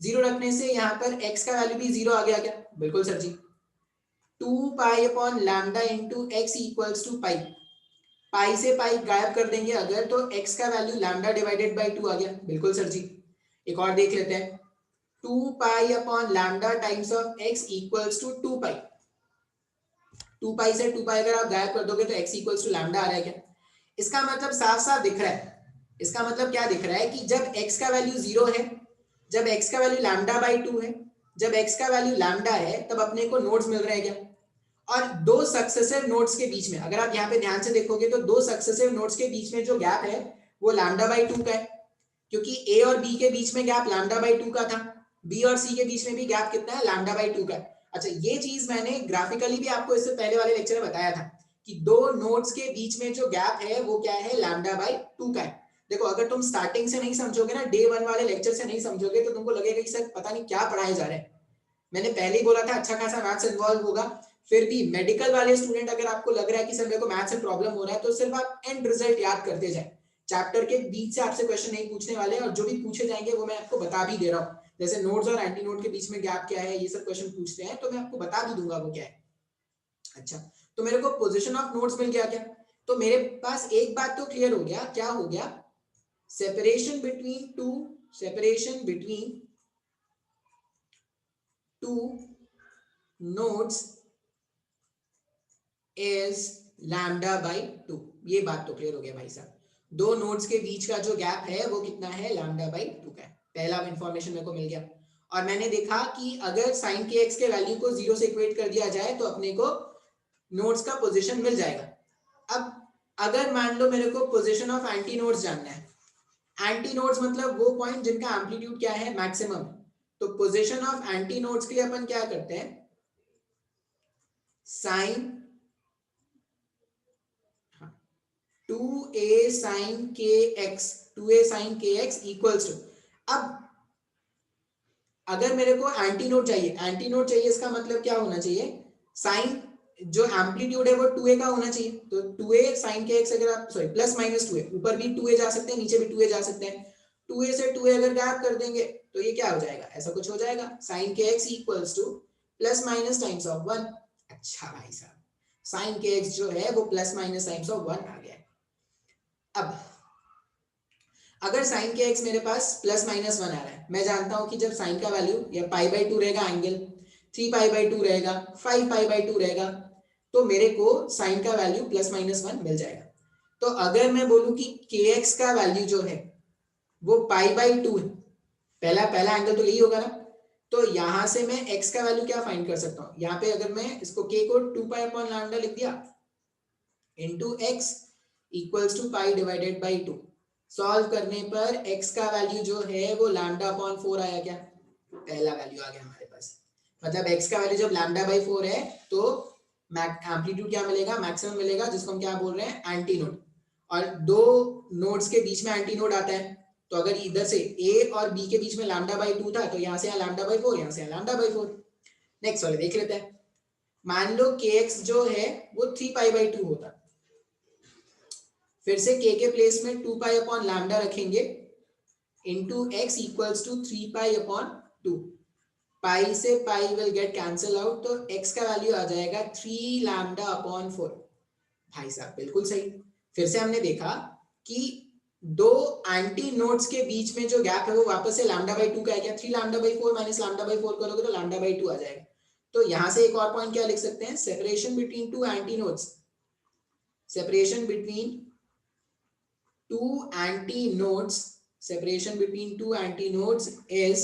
जीरो रखने से यहाँ पर x का वैल्यू भी जीरो आ गया क्या, बिल्कुल सर जी। 2 pi upon lambda into X equals to pi, pi से पाई गायब कर देंगे अगर, तो x का वैल्यू लैम्डा डिवाइडेड बाई 2 आ गया, बिल्कुल सर जी। एक और देख लेते हैं, 2 pi upon lambda times of x equals to 2 pi, 2 pi से 2 पाई अगर आप गायब कर दोगे तो x इक्वल्स टू लैम्डा आ रहा है क्या। इसका मतलब साफ साफ दिख रहा है, इसका मतलब क्या दिख रहा है कि जब x का वैल्यू जीरो है, जब x का वैल्यू लैम्डा बाई 2 है, जब x का वैल्यू लैम्डा है, तब अपने को नोड्स मिल रहे हैं क्या। और दो सक्सेसिव नोड्स के बीच में अगर आप यहाँ पे ध्यान से देखोगे तो दो सक्सेसिव नोड्स के बीच में जो गैप है वो लैम्डा बाई 2 का है, क्योंकि a और b के बीच में गैप लैम्डा बाई 2 का था, b और c के बीच में भी गैप कितना है, लैम्डा बाई 2 का है। अच्छा, ये चीज मैंने ग्राफिकली भी आपको इससे पहले वाले लेक्चर में बताया था कि दो नोड्स के बीच में जो गैप है वो क्या है, लैम्डा बाई 2 का है। देखो, अगर तुम स्टार्टिंग से नहीं समझोगे ना, डे वन वाले लेक्चर से नहीं समझोगे, तो तुमको लगेगा कि सर पता नहीं क्या पढ़ाए जा रहे हैं। मैंने पहले ही बोला था अच्छा खासा मैथ्स इन्वॉल्व होगा। फिर भी मेडिकल वाले स्टूडेंट अगर आपको लग रहा है कि सर मेरे को मैथ्स से प्रॉब्लम हो रहा है, तो सिर्फ आप एंड रिजल्ट याद करते जाए। चैप्टर के बीच से आपसे क्वेश्चन नहीं पूछने वाले, और जो भी पूछे जाएंगे वो मैं आपको बता भी दे रहा हूँ। जैसे नोड्स और एंटी नोड के बीच में गैप क्या है, ये सब क्वेश्चन पूछते हैं तो मैं आपको बता भी दूंगा वो क्या है। अच्छा, तो मेरे को पोजीशन ऑफ नोड्स मिल गया क्या, तो मेरे पास एक बात तो क्लियर हो गया, क्या हो गया, separation between two nodes is lambda by 2। ये बात तो क्लियर हो गया भाई साहब, दो नोड्स के बीच का जो गैप है वो कितना है, लैम्डा बाई 2 का है। पहला इंफॉर्मेशन मेरे को मिल गया। और मैंने देखा कि अगर साइन के एक्स के वैल्यू को 0 से इक्वेट कर दिया जाए तो अपने को नोड्स का पोजीशन मिल जाएगा। अब अगर मान लो मेरे को पोजीशन ऑफ एंटी नोड्स जानना है, एंटी नोड्स मतलब वो पॉइंट जिनका एम्पलीट्यूड क्या है, मैक्सिमम। तो पोजीशन ऑफ एंटी नोड्स के लिए अपन क्या करते हैं, sign 2a sign k x, 2a sign k x equals to, अब अगर मेरे को एंटी नोड चाहिए, एंटी नोड चाहिए इसका मतलब क्या होना चाहिए, साइन जो एम्पलीट्यूड है वो 2a का होना चाहिए। तो 2a साइन के एक्स, अगर आप सॉरी प्लस माइनस 2a, ऊपर भी 2a जा सकते हैं, नीचे भी 2a जा सकते हैं। 2a से 2a अगर गैप कर देंगे तो ये क्या हो जाएगा, ऐसा कुछ हो जाएगा, sign k x equals two plus minus times of 1। अच्छा भाई साहब, साइन के एक्स जो है वो प्लस माइनस टाइम्स ऑफ 1 आ गया। अब अगर साइन के एक्स मेरे पास प्लस माइनस 1 आ रहा है, मैं जानता हूं कि जब साइन का वैल्यू या π/2 रहेगा एंगल, 3π/2 रहेगा, 5π/2 रहेगा, तो मेरे को साइन का वैल्यू प्लस माइनस 1 मिल जाएगा। तो अगर मैं बोलूं कि के एक्स का वैल्यू जो है वो π/2 है, पहला एंगल तो यही होगा ना, तो यहां से मैं x का वैल्यू क्या फाइंड कर सकता हूं, यहाँ पे अगर मैं इसको k को 2π/λ लिख दिया into x equals to π/2, solve करने पर x का वैल्यू जो है वो λ/4 आया। क्या पहला वैल्यू आ गया हमारे पास, मतलब x का वैल्यू जब λ/4 है तो एम्पलीट्यूड क्या मिलेगा, मैक्सिमम मिलेगा, जिसको हम क्या बोल रहे हैं, एंटी नोड। और दो नोड्स के बीच में एंटी नोड आता है, तो अगर इधर से a और b के बीच में λ/2 था तो यहाँ से यहाँ λ/4, यहाँ से यहाँ λ/4। नेक्स्ट वाले देख लेते हैं, मान लो kx जो है वो 3π/2 होता, फिर से k के प्लेस में 2π/λ रखेंगे इंटू एक्स इक्वल्स टू 3π/2, पाई से पाई विल गेट कैंसल आउट, तो x का वैल्यू आ जाएगा 3λ/4। भाई साहब बिल्कुल सही। फिर से हमने देखा कि दो एंटी नोड्स के बीच में जो गैप है वो वापस से λ/2 का है। क्या 3λ/4 माइनस λ/4 करोगे तो λ/2 आ जाएगा। तो यहां से एक और पॉइंट क्या लिख सकते हैं, separation between two anti nodes, separation between two anti-nodes, separation between two anti-nodes is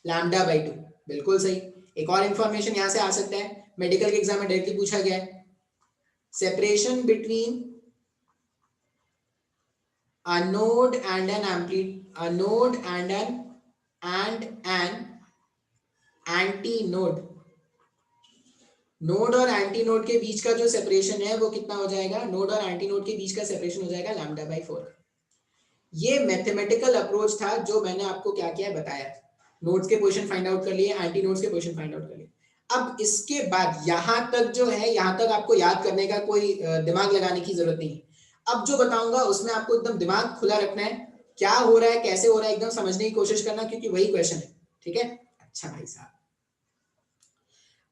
λ/2। बिल्कुल सही। एक और इंफॉर्मेशन यहां से आ सकता है, मेडिकल के एग्जाम में डायरेक्टली पूछा गया है, separation between a node and an anti-node, node और एंटी नोड के बीच का जो सेपरेशन है वो कितना हो जाएगा, नोड और एंटी नोड के बीच का सेपरेशन हो जाएगा λ/4। ये मैथमेटिकल अप्रोच था जो मैंने आपको क्या किया बताया, नोड्स के पोजीशन फाइंड आउट कर लिए, एंटी नोड्स के पोजीशन फाइंड आउट कर लिए। अब इसके बाद यहां तक जो है, यहां तक आपको याद करने का कोई दिमाग लगाने की जरूरत नहीं है। अब जो बताऊंगा उसमें आपको एकदम दिमाग खुला रखना है, क्या हो रहा है कैसे हो रहा है एकदम समझने की कोशिश करना, क्योंकि वही क्वेश्चन है। ठीक है, अच्छा भाई साहब,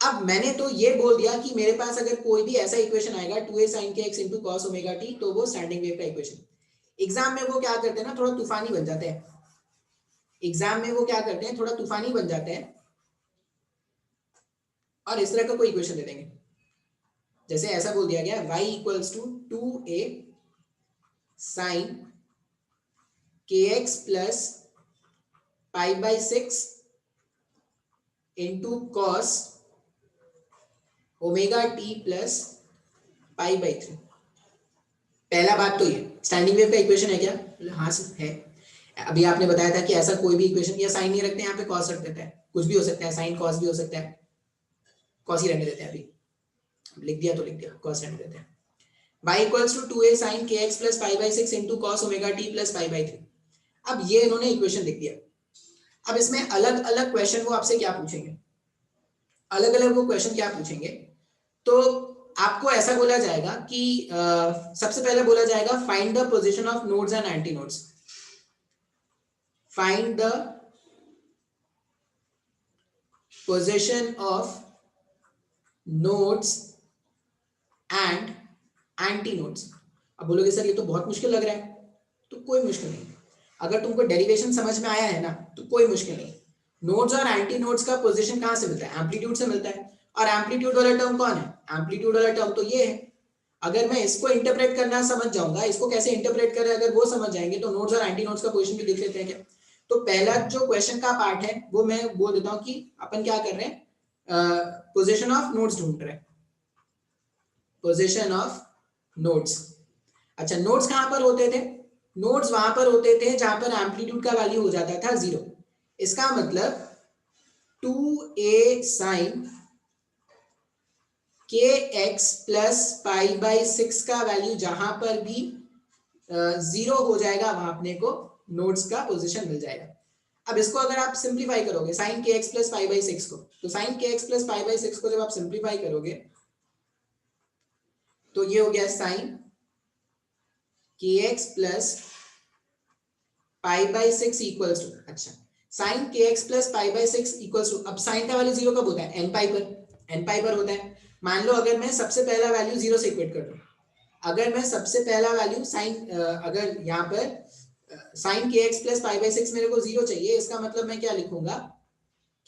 अब मैंने तो ये बोल दिया कि मेरे पास अगर कोई भी ऐसा इक्वेशन आएगा 2a sin kx into cos omega t, तो वो स्टैंडिंग वेव का इक्वेशन। एग्जाम में वो क्या करते हैं ना, थोड़ा तूफानी बन जाते हैं, एग्जाम में वो क्या करते हैं, थोड़ा तूफानी बन जाते हैं और इस तरह का कोई इक्वेशन दे देंगे, जैसे ऐसा बोल दिया गया y equals to 2a sin kx plus π/6 into cos omega T plus π/3। पहला बात तो ये स्टैंडिंग वेव का इक्वेशन है क्या, हाँ है। अभी आपने बताया था कि ऐसा कोई भी इक्वेशन, या साइन नहीं रखते हैं यहाँ पे, कॉस रख देते हैं, कुछ भी हो सकता है, साइन कॉस भी हो सकता है, कॉस ही रहने देते हैं, अभी लिख दिया तो लिख दिया, कॉस रहने देते हैं। y equals to 2a sin kx plus π/6 into cos omega t plus π/3। अब ये इन्होंने इक्वेशन लिख दिया। अब इसमें अलग अलग क्वेश्चन वो आपसे क्या पूछेंगे, अलग अलग वो क्वेश्चन क्या पूछेंगे, तो आपको ऐसा बोला जाएगा कि सबसे पहले बोला जाएगा find the position of nodes and anti nodes, find the position of nodes and anti nodes. अब बोलोगे सर ये तो बहुत मुश्किल लग रहा है, तो कोई मुश्किल नहीं, अगर तुमको डेरिवेशन समझ में आया है ना तो कोई मुश्किल नहीं। नोड्स और एंटी नोड्स का पोजीशन कहां से मिलता है, एम्पलीट्यूड से मिलता है। और एम्पलीट्यूड वाला टर्म कौन है, एम्पलीट्यूड वाला टर्म तो ये है। अगर मैं इसको इंटरप्रेट करना समझ जाऊंगा, इसको कैसे इंटरप्रेट करें अगर वो समझ जाएंगे, तो नोड्स और एंटी नोड्स का पोजीशन भी लिख लेते हैं क्या। तो पहला जो क्वेश्चन का पार्ट है वो मैं बोल देता हूं कि अपन क्या कर रहे हैं, पोजीशन ऑफ नोड्स ढूंढ रहे हैं, पोजीशन ऑफ नोड्स। अच्छा, नोड्स कहां पर होते थे? नोड्स वहां पर होते थे जहां पर एम्पलीट्यूड का वैल्यू हो जाता था 0। इसका मतलब 2a sine kx plus pi by 6 का वैल्यू जहां पर भी 0 हो जाएगा वहां अपने को नोड्स का पोजीशन मिल जाएगा। अब इसको अगर आप सिंप्लीफाई करोगे sign k x plus pi by 6 को, तो sign k x plus pi by 6 को जब आप सिंप्लीफाई करोगे तो ये हो गया sine k x plus pi by 6 equals to, अच्छा sine k x plus pi by 6 equals to, अब साइन का वैल्यू 0 कब होता है? एन पाई पर, एन पाई पर होता है। मान लो अगर मैं सबसे पहला वैल्यू 0 से इक्वेट कर दूं, अगर मैं सबसे पहला वैल्यू साइन, अगर यहाँ पर sign k x plus pi by 6 मेरे को 0 चाहिए, इसका मतलब मैं क्या लिखूंगा,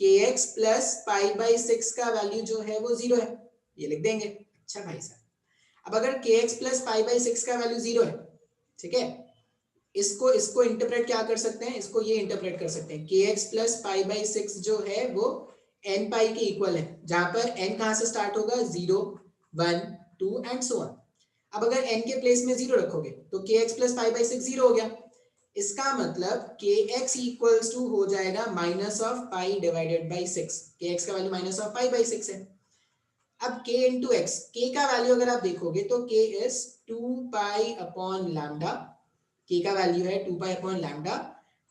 के एक्स प्लस पाई बाई 6 का वैल्यू जो है वो 0 है, ये लिख देंगे। अच्छा भाई साहब, अब अगर के एक्स प्लस पाई बाई 6 का वैल्यू 0 है, ठीक है, इसको इंटरप्रेट क्या कर सकते हैं, इसको ये इंटरप्रेट कर सकते हैं, के एक्स प्लस पाई बाई 6 जो है वो एन पाई के इक्वल है, जहां पर एन कहां से स्टार्ट होगा, 0 1 2 एंड सो ऑन। अब अगर n के प्लेस में 0 रखोगे तो के एक्स प्लस पाई बाई 6 0 हो गया। इसका मतलब के एक्स इक्वल्स टू हो जाएगा minus of pi divided by 6, के एक्स का value minus of pi by 6 है। अब k इंटू एक्स, के का वैल्यू अगर आप देखोगे तो k is 2 pi upon lambda, k का वैल्यू है 2 pi upon lambda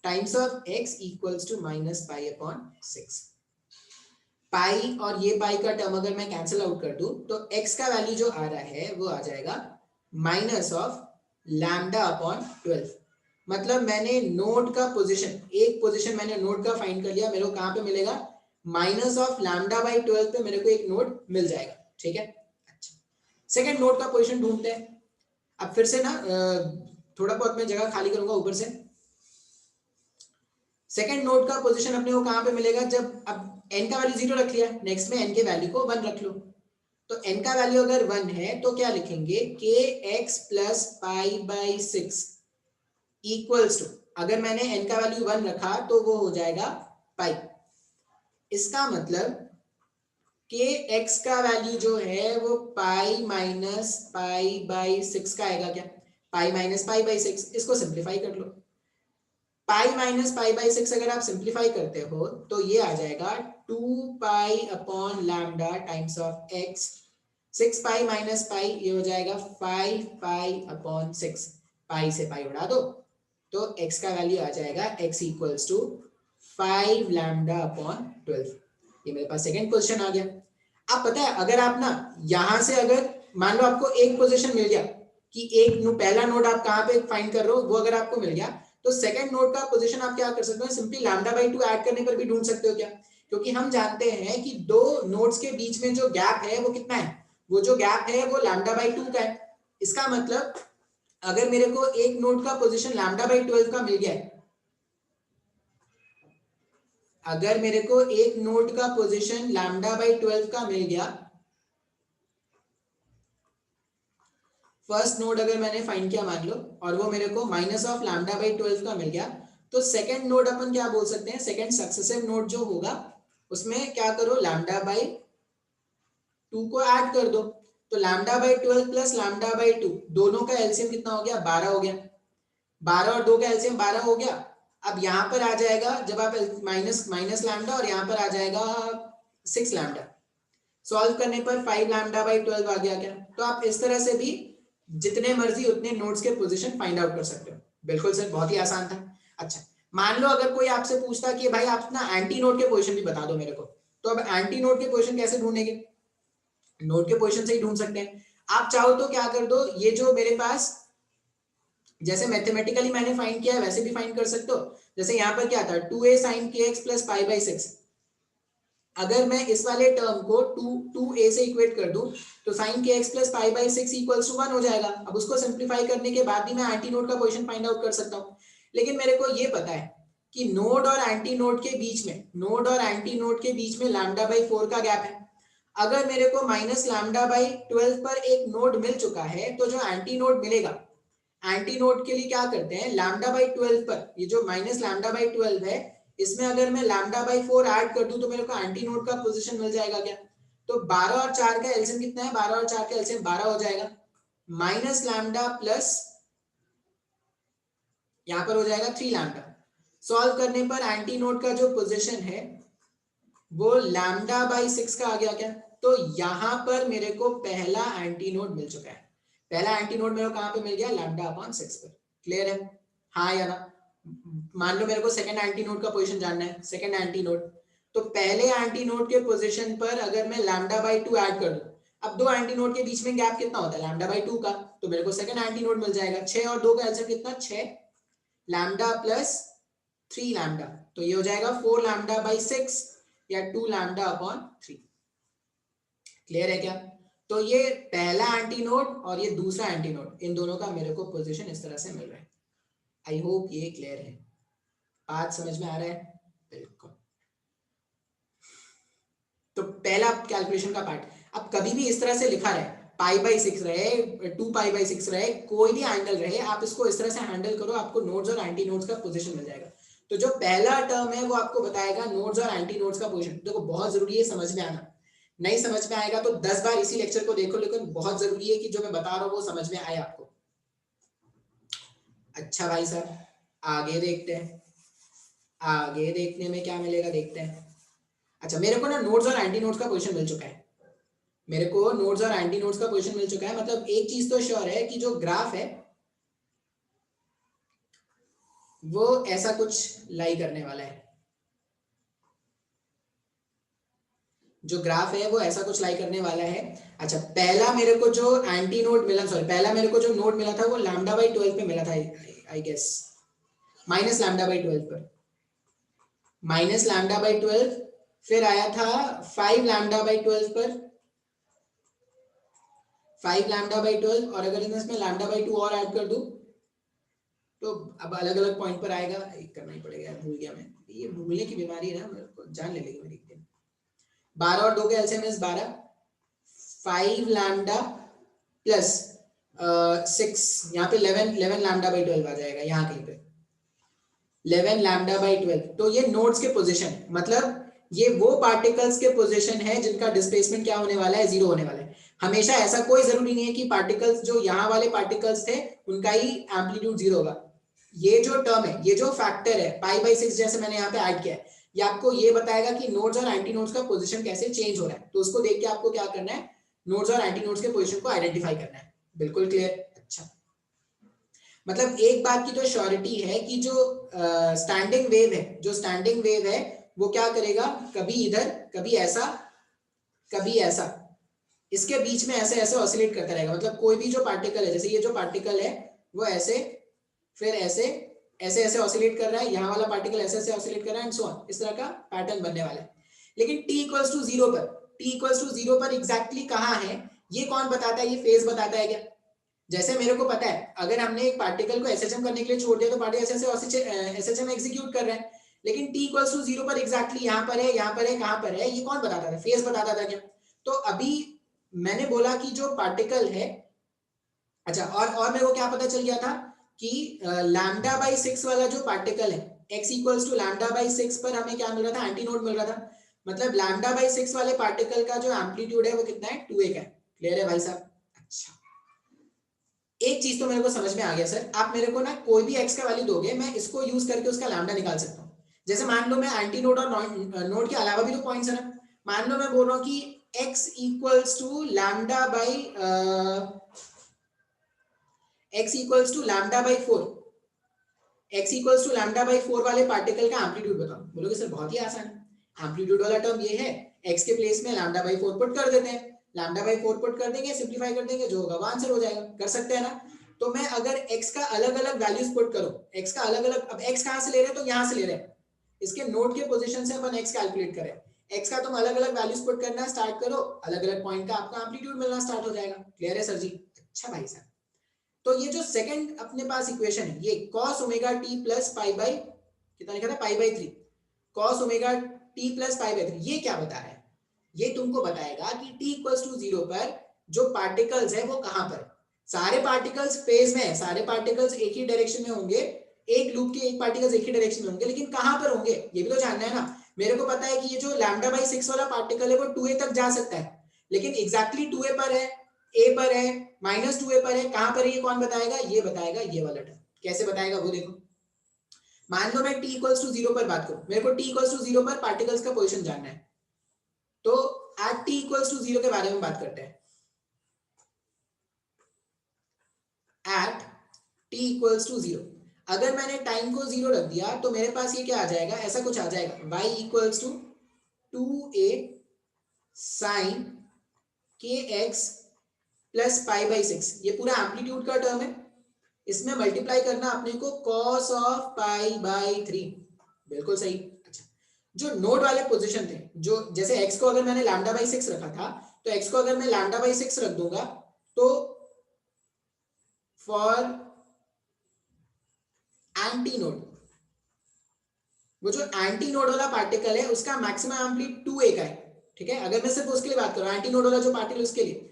times of x equals to minus pi upon 6। Pi और ये पाई का टर्म अगर मैं कैंसिल आउट कर दूं तो x का वैल्यू जो आ रहा है वो आ जाएगा माइनस ऑफ लैम्डा अपॉन 12। मतलब मैंने नोड का पोजीशन, एक पोजीशन मैंने नोड का फाइंड कर लिया, मेरे को कहां पे मिलेगा, माइनस ऑफ लैम्डा बाई 12 पे मेरे को एक नोड मिल जाएगा, ठीक है। अच्छा, सेकंड नोड का पोजीशन ढूंढते हैं। अब फिर से ना थोड़ा बहुत मैं जगह खाली करूंगा ऊपर से। सेकंड नोड का पोजीशन अपने को कहां पे मिलेगा, जब अब n का वैल्यू 0 रख लिया, नेक्स्ट में n के वैल्यू को 1 रख लो, तो n का वैल्यू अगर 1 है तो क्या लिखेंगे, k x plus pi by 6 equals to, अगर मैंने n का वैल्यू 1 रखा तो वो हो जाएगा पाई। इसका मतलब के एक्स का वैल्यू जो है वो पाई माइनस पाई बाई 6 का आएगा, क्या, पाई माइनस पाई बाई 6। इसको सिंप्लीफाई कर लो, पाई माइनस पाई बाई 6 अगर आप सिंप्लीफाई करते हो तो ये आ जाएगा 2 pi upon lambda times of x, 6 pi minus pi ये हो जाएगा 5 पाई अपॉन 6, पाई से पाई उड़ा दो तो x का वैल्यू आ जाएगा x equals to 5 lambda upon 12। ये मेरे पास सेकंड पोजीशन आ गया। आप पता है अगर आप ना यहां से अगर मान लो आपको एक पोजीशन मिल गया कि एक पहला नोड आप कहां पे फाइंड कर रहे हो वो अगर आपको मिल गया, तो सेकंड नोड का पोजीशन आप क्या कर सकते हो, सिंपली लैम्डा बाई 2 ऐड करने पर भी ढूंढ सकते हो, क्या, क्योंकि हम जानते हैं कि दो नोड्स के बीच में जो गैप है वो कितना है, वो जो गैप है वो लैम्डा बाई 2 का है। इसका मतलब अगर मेरे को एक नोड का पोजीशन लैम्डा बाई 12 का मिल गया है, अगर मेरे को एक नोड का पोजीशन लैम्डा बाई 12 का मिल गया, फर्स्ट नोड अगर मैंने फाइंड किया मान लो और वो मेरे को माइनस ऑफ लैम्डा बाई 12 का मिल गया, तो सेकंड नोड अपन क्या बोल सकते हैं, सेकंड सक्सेसिव नोड जो होगा उसमें क्या करो, लैम्डा बाई 2 को ऐड कर दो, तो lambda by 12 plus lambda by 2 दोनों का एलसीएम कितना हो गया, 12 हो गया, 12 और 2 का एलसीएम 12 हो गया। अब यहां पर आ जाएगा जब आप माइनस माइनस लैम्डा और यहां पर आ जाएगा 6 लैम्डा, सॉल्व करने पर 5 लैम्डा बाई 12 आ गया, क्या, तो आप इस तरह से भी जितने मर्जी उतने नोड्स के पोजीशन फाइंड आउट कर सकते हो। बिल्कुल सर, बहुत ही आसान था। अच्छा, मान लो अगर कोई आपसे पूछता कि भाई आप ना एंटी नोड के पोजीशन भी बता दो मेरे को, तो अब एंटी नोड के पोजीशन कैसे ढूंढेंगे, नोड के पोजीशन से ही ढूंढ सकते हैं। आप चाहो तो क्या कर दो, ये जो मेरे पास जैसे मैथमेटिकली मैंने फाइंड किया है वैसे भी फाइंड कर सकते हो। जैसे यहाँ पर क्या था, 2a sin kx plus pi by 6, अगर मैं इस वाले टर्म को 2a से इक्वेट कर दूं तो sin kx plus pi by 6 equals to 1 हो जाएगा। अब उसको सिंप्लीफाई करने के बाद भी मैं एंटी नोड का पोजीशन फाइंड आउट कर सकता हूं, लेकिन मेरे को ये पता है कि नोड और एंटी नोड के बीच में, नोड और एंटी नोड के बीच में लैम्डा बाई 4 का गैप है। अगर मेरे को माइनस लैम्डा बाई 12 पर एक नोड मिल चुका है तो जो एंटी नोड मिलेगा एंटी नोड के लिए क्या करते हैं, लैम्डा बाई 12 पर, ये जो माइनस लैम्डा बाई 12 है, इसमें अगर मैं लैम्डा बाई 4 ऐड कर दूं तो मेरे को एंटी नोड का पोजीशन मिल जाएगा क्या? तो 12 और 4 का एलसीएम कितना है, 12 और 4 का एलसीएम 12 हो जाएगा, माइनस लैम्डा प्लस यहां पर हो जाएगा 3 लैम्डा। सॉल्व करने पर एंटी नोड का जो पोजीशन है वो लैम्डा बाई 6 का आ गया क्या? तो यहां पर मेरे को पहला एंटी नोड मिल चुका है। पहला एंटी नोड मेरे को कहां पे मिल गया, लैम्डा अपॉन 6 पर। क्लियर है, हाँ या ना? मान लो मेरे को सेकंड एंटी नोड का पोजीशन जानना है, सेकंड एंटी नोड, तो पहले एंटी नोड के पोजीशन पर अगर मैं लैम्डा बाई 2 ऐड कर दूं, अब दो एंटी नोड के बीच में गैप कितना होता है, लैम्डा बाई 2 का, तो मेरे को सेकंड एंटी नोड मिल जाएगा। 6 और 2 का एलसीएम कितना, 6 लैम्डा प्लस 3 लैम्डा, तो ये हो जाएगा 4 लैम्डा बाई 6 या 2 लैम्डा अपॉन 3। क्लियर है क्या? तो ये पहला एंटी नोड और ये दूसरा एंटी नोड, इन दोनों का मेरे को पोजीशन इस तरह से मिल रहा है। आई होप ये क्लियर है, बात समझ में आ रहा है? बिल्कुल। तो पहला कैलकुलेशन का पार्ट, अब कभी भी इस तरह से लिखा रहे, पाई बाई 6 रहे, 2 पाई बाई 6 रहे, कोई भी एंगल रहे, आप इसको इस तरह से हैंडल करो, आपको नोड्स और एंटी नोड्स का पोजीशन मिल जाएगा। तो जो पहला टर्म है वो आपको बताएगा नोड्स और एंटी नोड्स का पोजीशन। देखो बहुत जरूरी है समझ में आना, नहीं समझ में आएगा तो 10 बार इसी लेक्चर को देखो, लेकिन बहुत जरूरी है कि जो मैं बता रहा हूँ वो समझ में आए आपको। अच्छा भाई साहब, आगे देखते हैं, आगे देखने में क्या मिलेगा देखते हैं। अच्छा, मेरे को ना नोड्स और एंटी नोड्स का पोजीशन मिल चुका है, मेरे को नोड्स और एंटी नोड्स का पोजीशन मिल चुका है। मतलब एक चीज तो श्योर है कि जो ग्राफ है वो ऐसा कुछ लाई करने वाला है, जो ग्राफ है वो ऐसा कुछ लाई करने वाला है। अच्छा, पहला मेरे को जो एंटी नोड मिला, सॉरी पहला मेरे को जो नोड मिला था वो लैम्डा बाई 12 पे मिला था, I guess minus lambda by 12 पर, माइनस लैम्डा बाई 12, फिर आया था 5 लैम्डा बाई 12 पर, 5 लैम्डा बाई 12, और अगर इसमें लैम्डा बाई 2 और ऐड कर दूं तो अब अलग अलग पॉइंट पर आएगा, एक करना ही पड़ेगा, भूल गया मैं, ये भूलने की बीमारी है ना, मेरे को जान ले लेगी मेरी एक दिन। 12 और 2 के एलसीएम इज 12, 5 लैम्डा प्लस 6, यहाँ पे 11 लैम्डा बाई 12 आ जाएगा, यहाँ कहीं पे 11 लैम्डा बाई 12। तो ये नोड्स के पोजीशन, मतलब ये वो पार्टिकल्स के पोजीशन है जिनका डिस्प्लेसमेंट क्या होने वाला है, 0 होने वाला है। हमेशा ऐसा कोई जरूरी नहीं है कि पार्टिकल्स जो यहाँ वाले पार्टिकल्स थे उनका ही एम्पलीट्यूड 0 होगा। ये जो टर्म है, ये जो फैक्टर है पाई बाई 6 जैसे मैंने यहाँ पे ऐड किया है, ये आपको ये बताएगा कि नोड्स और एंटी नोड्स का पोजीशन कैसे चेंज हो रहा है। तो उसको देख के आपको क्या करना है, नोड्स और एंटी नोड्स के पोजीशन को आइडेंटिफाई करना है। बिल्कुल क्लियर? अच्छा, मतलब एक बात की तो श्योरिटी है कि जो स्टैंडिंग वेव है, जो स्टैंडिंग वेव है वो क्या करेगा, कभी इधर कभी ऐसा कभी ऐसा, इसके बीच में ऐसे ऐसे ऑसिलेट करता रहेगा। मतलब कोई भी जो पार्टिकल है, जैसे ये जो पार्टिकल है वो ऐसे, फिर ऐसे ऐसे ऐसे ऑसिलेट कर रहा है, यहाँ वाला पार्टिकल ऐसे ऐसे ऑसिलेट कर रहा है एंड सो ऑन, इस तरह का पैटर्न बनने वाला है। लेकिन t इक्वल्स टू 0 पर, t इक्वल्स टू 0 पर एग्जैक्टली कहाँ है ये कौन बताता है, ये फेज बताता है क्या? जैसे मेरे को पता है अगर हमने एक पार्टिकल को एसएचएम करने के लिए छोड़ दिया तो पार्टिकल ऐसे एसएचएम एग्जीक्यूट कर रहा है, लेकिन t इक्वल्स टू 0 पर एग्जैक्टली यहाँ पर है, यहाँ पर है, कहाँ पर है, ये कौन बताता था, फेज बताता था क्या? तो अभी मैंने बोला कि जो पार्टिकल है, अच्छा और मेरे को क्या पता चल गया था कि लैम्डा बाई 6 वाला जो पार्टिकल है, x equals to lambda by 6 पर हमें क्या मिल रहा था, एंटी नोड मिल रहा था। मतलब लैम्डा बाई 6 वाले पार्टिकल का जो एम्पलीट्यूड है वो कितना है, 2a का है। क्लियर है भाई साहब? अच्छा, एक चीज तो मेरे को समझ में आ गया सर, आप मेरे को ना कोई भी x का वैल्यू दोगे, मैं इसको यूज करके उसका लैम्डा निकाल सकता हूँ। जैसे मान लो मैं एंटी नोड और नोड के अलावा भी तो पॉइंट्स है ना, मान लो मैं बोल रहा हूँ कि x equals to lambda by x equals to lambda by 4, x equals to lambda by 4 वाले पार्टिकल का एम्पलीट्यूड बताओ। बोलोगे सर बहुत ही आसान है, एम्पलीट्यूड वाला टर्म ये है, x के प्लेस में लैम्डा बाई 4 पुट कर देते हैं, लैम्डा बाई 4 पुट कर देंगे, सिंपलीफाई कर देंगे, जो होगा वो आंसर हो जाएगा। कर सकते हैं ना? तो मैं अगर x का अलग अलग वैल्यूज पुट करूं, x का अलग अलग, अब x कहां से ले रहे हैं, तो यहां से ले रहे हैं, इसके नोड के पोजीशन से अपन x कैलकुलेट करें, x का तुम अलग अलग वैल्यूज पुट करना स्टार्ट करो, अलग अलग पॉइंट का आपका एम्पलीट्यूड मिलना स्टार्ट हो जाएगा। क्लियर है सर जी? अच्छा भाई साहब, तो ये जो सेकंड अपने पास इक्वेशन है, ये cos omega t plus pi by कितना लिखा था, pi by 3, cos omega t plus pi by 3, ये क्या बता रहा है? ये तुमको बताएगा कि t इक्वल्स टू 0 पर जो पार्टिकल्स है वो कहां पर है। सारे पार्टिकल्स फेज में है, सारे पार्टिकल्स एक ही डायरेक्शन में होंगे, एक लूप के एक पार्टिकल्स एक ही डायरेक्शन में होंगे, लेकिन कहां पर होंगे ये भी तो जानना है ना। मेरे को पता है कि ये जो λ/6 वाला पार्टिकल है वो 2a तक जा सकता है, लेकिन एग्जैक्टली 2a पर है, a पर है, -2a पर है, कहां पर है ये कौन बताएगा? ये बताएगा ये वाला टर्म। कैसे बताएगा वो देखो। मान लो मैं t इक्वल्स टू 0 पर बात करूं, मेरे को t इक्वल्स टू 0 पर पार्टिकल्स का पोजीशन जानना है, तो एट t इक्वल्स टू 0 के बारे में बात करते हैं। एट t इक्वल्स टू 0, अगर मैंने टाइम को 0 रख दिया तो मेरे पास ये क्या आ जाएगा, ऐसा कुछ आ जाएगा, y equals to 2a sin kx plus π/6। ये पूरा एम्पलीट्यूड का टर्म है, इसमें मल्टीप्लाई करना अपने को cos ऑफ π/3। बिल्कुल सही। अच्छा, जो नोड वाले पोजीशन थे, जो जैसे x को अगर मैंने λ/6 रखा था, तो x को अगर मैं λ/6 रख दूंगा तो फॉर एंटी नोड, वो जो एंटी नोड वाला पार्टिकल है उसका मैक्सिमम एम्पलीट्यूड 2a का है, ठीक है। अगर मैं सिर्फ उसके लिए बात करूं, एंटी नोड वाला जो पार्टिकल उसके लिए,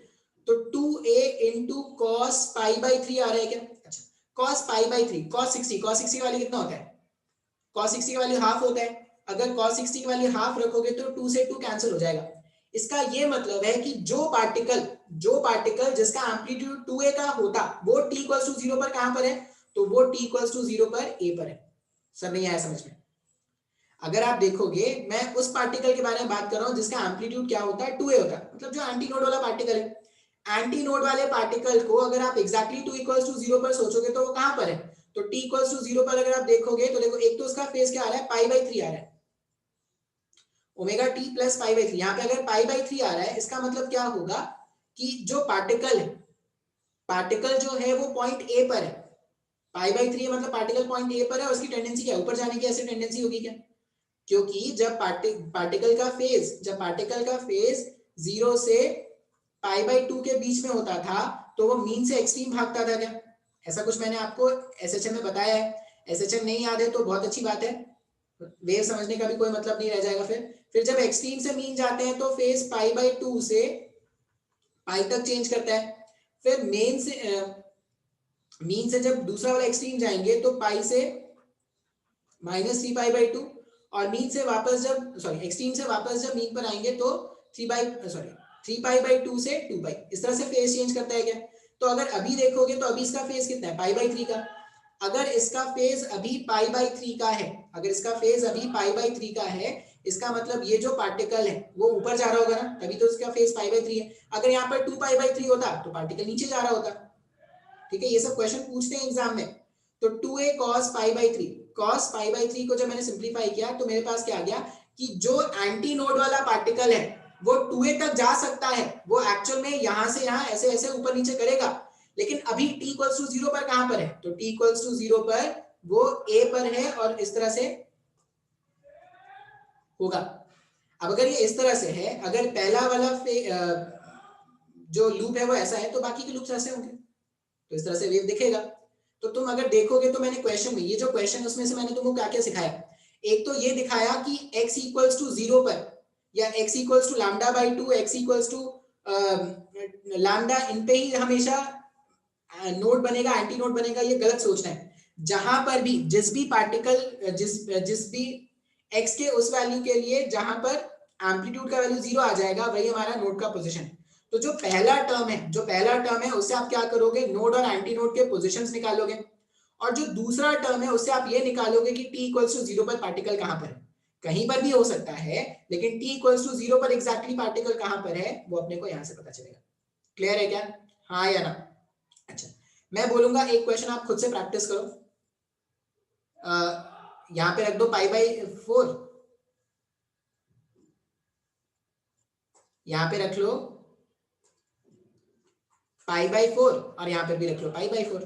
तो 2a इंटू cos π/3 आ रहा है क्या? अच्छा, cos π/3, cos 60 वाली कितना होता है? cos 60 की वैल्यू हाफ होता है, अगर cos 60 की वैल्यू हाफ रखोगे तो 2 से 2 कैंसिल हो जाएगा। इसका ये मतलब है कि जो पार्टिकल जिसका एम्पलीट्यूड 2a का होता वो t इक्वल्स टू 0 पर कहां पर है? तो वो t इक्वल्स टू 0 पर a पर है। सब नहीं आया समझ में? अगर आप देखोगे मैं उस पार्टिकल के बारे में बात कर रहा हूं जिसका एम्पलीट्यूड क्या होता है? 2a होता है, मतलब जो एंटी नोड वाला पार्टिकल है। एंटी नोड वाले पार्टिकल को अगर आप एग्जैक्टली 2 इक्वल्स टू 0 पर सोचोगे तो वो कहां पर है? तो t इक्वल्स टू 0 पर अगर आप देखोगे तो देखो, एक तो उसका फेज क्या आ रहा है, π/3 आ रहा है, ओमेगा t प्लस π/3। यहाँ पे अगर π/3 आ रहा है, इसका मतलब क्या होगा कि जो पार्टिकल जो है वो पॉइंट a पर है। π/3 मतलब पार्टिकल पॉइंट a पर है, उसकी टेंडेंसी क्या है? ऊपर जाने की ऐसी टेंडेंसी होगी क्या? क्योंकि जब पार्टिकल का फेज 0 से π/2 के बीच में होता था तो वो मीन से एक्सट्रीम भागता था क्या? ऐसा कुछ मैंने आपको एसएचएम में बताया है। एसएचएम नहीं याद है तो बहुत अच्छी बात है, वेव समझने का भी कोई मतलब नहीं रह जाएगा। फिर जब एक्सट्रीम से मीन जाते हैं तो फेज π/2 से पाई तक चेंज करता है। फिर मीन से जब दूसरा वाला एक्सट्रीम जाएंगे तो पाई से -3π/2, और मीन से वापस जब एक्सट्रीम से वापस जब मीन पर आएंगे तो 3π/2 से 2π, इस तरह से फेज चेंज करता है क्या? तो अगर अभी देखोगे तो अभी इसका फेज कितना है? π/3 का। अगर इसका फेज अभी π/3 का है, इसका मतलब ये जो पार्टिकल है वो ऊपर जा रहा होगा ना, तभी तो इसका फेज π/3 है। अगर यहाँ पर 2π/3 होता तो पार्टिकल नीचे जा रहा होता, ठीक है। ये सब क्वेश्चन पूछते हैं एग्जाम में। तो 2a cos π/3 को जब मैंने सिंप्लीफाई किया तो मेरे पास क्या आ गया कि जो एंटी नोड वाला पार्टिकल है वो 2a तक जा सकता है, वो एक्चुअल में यहां से यहां ऐसे ऐसे ऊपर नीचे करेगा, लेकिन अभी t इक्वल्स टू 0 पर कहां पर है? तो t इक्वल्स टू 0 पर वो a पर है और इस तरह से होगा। अब अगर ये इस तरह से है, अगर पहला वाला जो लूप है वो ऐसा है तो बाकी के लूप्स ऐसे होंगे, तो इस तरह से वेव दिखेगा। तो तुम अगर देखोगे तो मैंने क्वेश्चन में, ये जो क्वेश्चन उसमें से मैंने तुमको क्या क्या सिखाया, एक तो ये दिखाया कि x इक्वल्स टू 0 पर या x equals to λ/2, x equals to lambda, इन पे ही हमेशा नोड बनेगा, एंटी नोड बनेगा, ये गलत सोचना है। जहां पर भी जिस भी पार्टिकल जिस भी x के उस वैल्यू के लिए जहां पर एम्पलीट्यूड का वैल्यू 0 आ जाएगा वही हमारा नोड का पोजीशन। तो जो पहला टर्म है उससे आप क्या करोगे, नोड और एंटी नोड के पोजीशंस निकालोगे, और जो दूसरा टर्म है उससे आप ये निकालोगे कि t इक्वल्स टू 0 पर पार्टिकल कहां पर है। कहीं पर भी हो सकता है, लेकिन t इक्वल्स टू 0 पर एग्जैक्टली पार्टिकल कहां पर है वो अपने को यहां से पता चलेगा। क्लियर है क्या? हाँ या ना? अच्छा, मैं बोलूंगा एक क्वेश्चन आप खुद से प्रैक्टिस करो। यहां पे रख दो π/4, यहां पे रख लो π/4 और यहां पर भी रख लो π/4।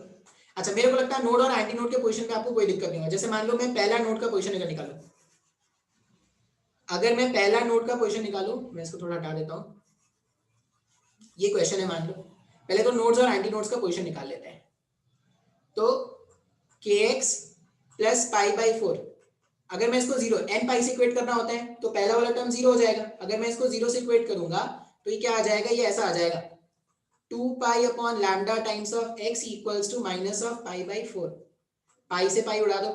अच्छा, मेरे को लगता है नोड और एंटी नोड के पोजीशन पे आपको कोई दिक्कत नहीं होगा। जैसे मान लो मैं पहला नोड का पोजीशन अगर निकालूं, अगर मैं पहला नोड का पोजीशन निकालूं, मैं इसको थोड़ा हटा देता हूं, ये क्वेश्चन है मान लो। पहले तो नोड्स और एंटी नोड्स का पोजीशन निकाल लेते हैं। तो kx प्लस π/4, अगर मैं इसको 0 n पाई से इक्वेट करना होता है तो पहला वाला टर्म 0 हो जाएगा। अगर मैं इसको 0 से इक्वेट करूंगा तो ये क्या आ जाएगा, ये ऐसा आ जाएगा 2 pi upon lambda times of x equals to minus of pi by 4। Pi से पाई उड़ा दो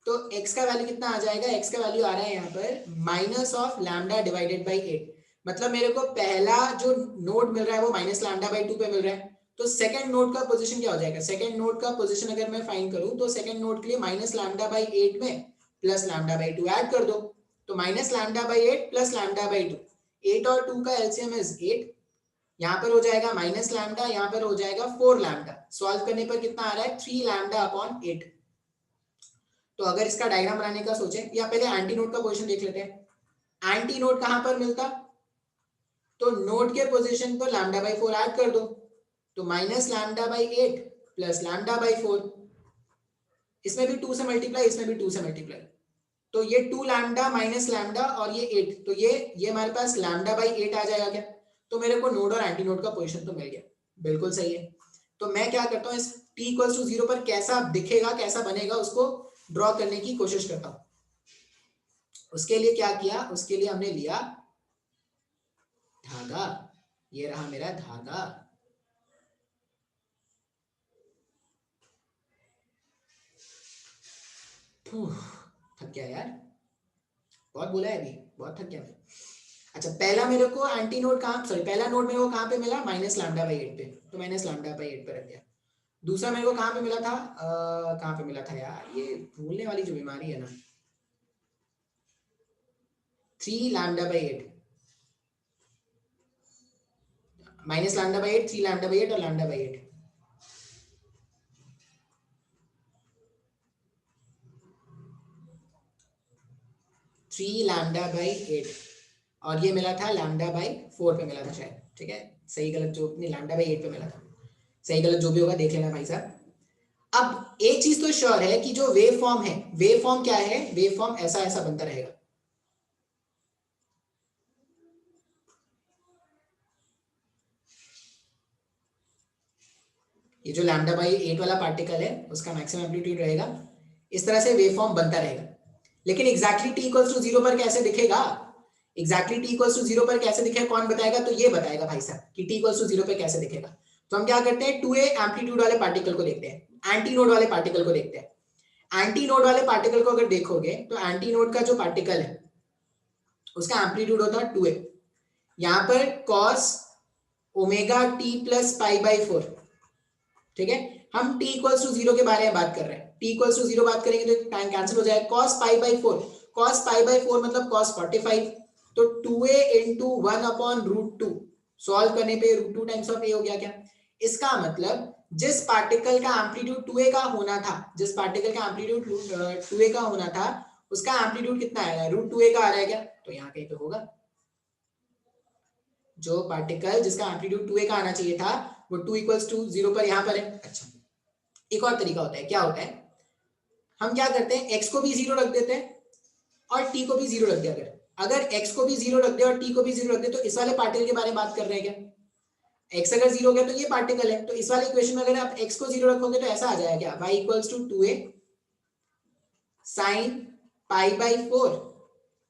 तो x का वैल्यू कितना आ जाएगा, x का वैल्यू आ रहा है यहाँ पर minus of lambda divided by 8। मतलब मेरे को पहला जो नोड मिल रहा है वो माइनस लैम्डा बाई 2 पे मिल रहा है, तो सेकंड नोड का पोजीशन क्या हो जाएगा, सेकंड नोड का पोजीशन अगर मैं फाइंड करूं तो सेकंड नोड के लिए माइनस लैम्डा बाई 8 में प्लस लैम्डा बाई 2 ऐड कर दो, तो minus lambda by 8 plus lambda by 2, 8 और 2 का एलसीएम इज 8, यहाँ पर हो जाएगा माइनस लैम्डा, यहाँ पर हो जाएगा 4 लैम्डा, सॉल्व करने पर कितना आ रहा है 3 लैम्डा अपॉन 8। तो अगर इसका डायग्राम बनाने का सोचे या पहले एंटी नोड का पोजीशन देख लेते हैं। एंटी नोड कहां पर मिलता, तो नोड के पोजीशन पर लैम्डा बाई 4 ऐड कर दो, तो minus lambda by 8 plus lambda by 4, इसमें भी 2 से मल्टीप्लाई, इसमें भी 2 से मल्टीप्लाई, तो ये 2 लैम्डा माइनस लैम्डा और ये 8, तो ये हमारे पास लैम्डा बाई 8 आ जाएगा क्या, तो मेरे को नोड और एंटी नोड का पोजीशन तो मिल गया, बिल्कुल सही है। तो मैं क्या करता हूँ, इस t इक्वल्स टू 0 पर कैसा दिखेगा, कैसा बनेगा, उसको ड्रॉ करने की कोशिश करता हूँ। उसके लिए क्या किया, उसके लिए हमने लिया धागा, ये रहा मेरा धागा, थक गया यार, बहुत बोला है अभी, बहुत थक गया मैं। अच्छा पहला मेरे को एंटी नोड कहाँ, सॉरी पहला नोड मेरे को कहाँ पे मिला, माइनस लैम्डा बाई 8 पे, तो माइनस लैम्डा बाई 8 पे रख दिया। दूसरा मेरे को कहाँ पे मिला था, कहाँ पे मिला था यार, ये भूलने वाली जो बीमारी है ना, 3 lambda by 8, minus lambda by 8, 3 lambda by 8 और lambda by 8, three lambda by 8, और ये मिला था लैम्डा बाई 4 पे मिला था शायद, ठीक है, सही गलत जो नहीं, लैम्डा बाई 8 पे मिला था, सही गलत जो भी होगा देख लेना भाई साहब। अब एक चीज तो श्योर है कि जो वेव फॉर्म है, वेव फॉर्म क्या है, वेव फॉर्म ऐसा ऐसा बनता रहेगा, ये जो लैम्डा बाई 8 वाला पार्टिकल है उसका मैक्सिमम एम्पलीट्यूड रहेगा, इस तरह से वेव फॉर्म बनता रहेगा। लेकिन एग्जैक्टली t इक्वल्स टू 0 पर कैसे दिखेगा, एग्जैक्टली t इक्वल्स टू 0 पर कैसे दिखेगा कौन बताएगा, तो ये बताएगा भाई साहब कि t इक्वल्स टू 0 पर कैसे दिखेगा। तो हम क्या करते हैं, 2a एम्पलीट्यूड वाले पार्टिकल को देखते हैं, एंटी नोड वाले पार्टिकल को देखते हैं। एंटी नोड वाले पार्टिकल को अगर देखोगे तो एंटी नोड का जो पार्टिकल है उसका एम्पलीट्यूड होता है 2a, यहाँ पर cos omega t plus pi by 4, ठीक है, हम t इक्वल्स टू 0 के बारे में बात कर रहे हैं, t इक्वल्स टू 0 बात करेंगे तो टाइम कैंसिल हो जाएगा, cos pi by 4, cos pi by 4 मतलब cos 45, तो 2a into 1 upon root 2, solve करने पे रूट 2 टाइम्स ऑफ a हो गया क्या, इसका मतलब जिस पार्टिकल का एम्पलीट्यूड 2a का होना था, जिस पार्टिकल का एम्पलीट्यूड 2a का होना था उसका एम्पलीट्यूड कितना आएगा, रूट 2a का आ रहा है क्या, तो यहाँ कहीं पे होगा, जो पार्टिकल जिसका एम्पलीट्यूड 2a का आना चाहिए था वो 2 इक्वल्स टू 0 पर यहाँ पर है। अच्छा एक और तरीका होता है, क्या होता है, हम क्या करते हैं x को भी 0 रख देते हैं और t को भी 0 रख दिया, अगर x को भी 0 रख दिया और t को भी 0 रख दिया तो इस वाले पार्टिकल के बारे में बात कर रहे हैं क्या, x अगर 0 हो गया तो ये पार्टिकल है, तो इस वाले इक्वेशन में अगर आप x को 0 रखोगे तो ऐसा आ जाएगा क्या, y equals to 2a sin pi by 4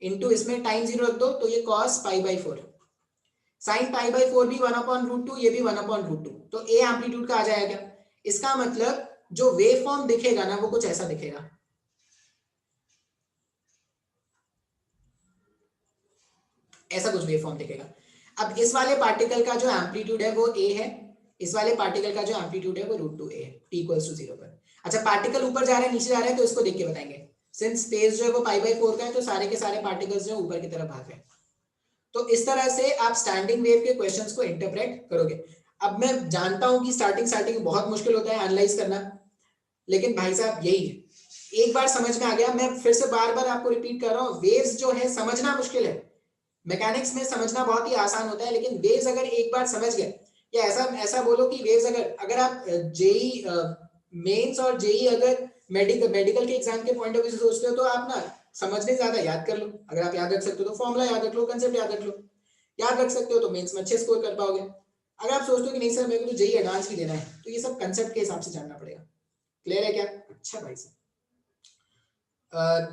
into इसमें टाइम 0 रख दो तो ये cos pi by 4, sine pi by 4 भी 1 अपॉन रूट 2, ये भी 1 अपॉन रूट 2, तो a एम्पलीट्यूड का आ जाएगा। इसका मतलब जो वेव फॉर्म दिखेगा ना वो कुछ ऐसा दिखेगा, ऐसा कुछ वेव फॉर्म दिखेगा। अब इस वाले पार्टिकल का जो एम्पलीट्यूड है वो a है, इस वाले पार्टिकल का जो एम्पलीट्यूड है वो रूट 2a है, t इक्वल्स टू 0 पर। अच्छा पार्टिकल ऊपर जा रहा है नीचे जा रहा है तो इसको देख के बताएंगे, सिंस स्पेस जो है वो पाई बाई 4 का है तो सारे के सारे पार्टिकल्स जो ऊपर की तरफ भाग रहे हैं, तो इस तरह से आप स्टैंडिंग वेव के क्वेश्चंस को इंटरप्रेट करोगे। अब मैं जानता हूं कि स्टार्टिंग बहुत मुश्किल होता है एनालाइज करना, लेकिन भाई साहब यही है, एक बार समझ में आ गया, मैं फिर से बार बार आपको रिपीट कर रहा हूँ, वेव्स जो है समझना मुश्किल है, मैकेनिक्स में समझना बहुत ही आसान होता है, लेकिन वेव्स अगर एक बार समझ गए, या ऐसा ऐसा बोलो कि वेव्स अगर आप जेई मेंस और जेई अगर मेडिकल के एग्जाम के पॉइंट ऑफ व्यू से सोचते हो तो आप ना समझने ज्यादा याद कर लो, अगर आप याद रख सकते हो तो फॉर्मूला याद रख लो, कंसेप्ट याद रख लो, याद रख सकते हो तो मेंस में अच्छे स्कोर कर पाओगे। अगर आप सोचते हो कि नहीं सर मेरे को तो जेई एडवांस भी देना है तो ये सब कंसेप्ट के हिसाब से जानना पड़ेगा, क्लियर है क्या, अच्छा भाई साहब।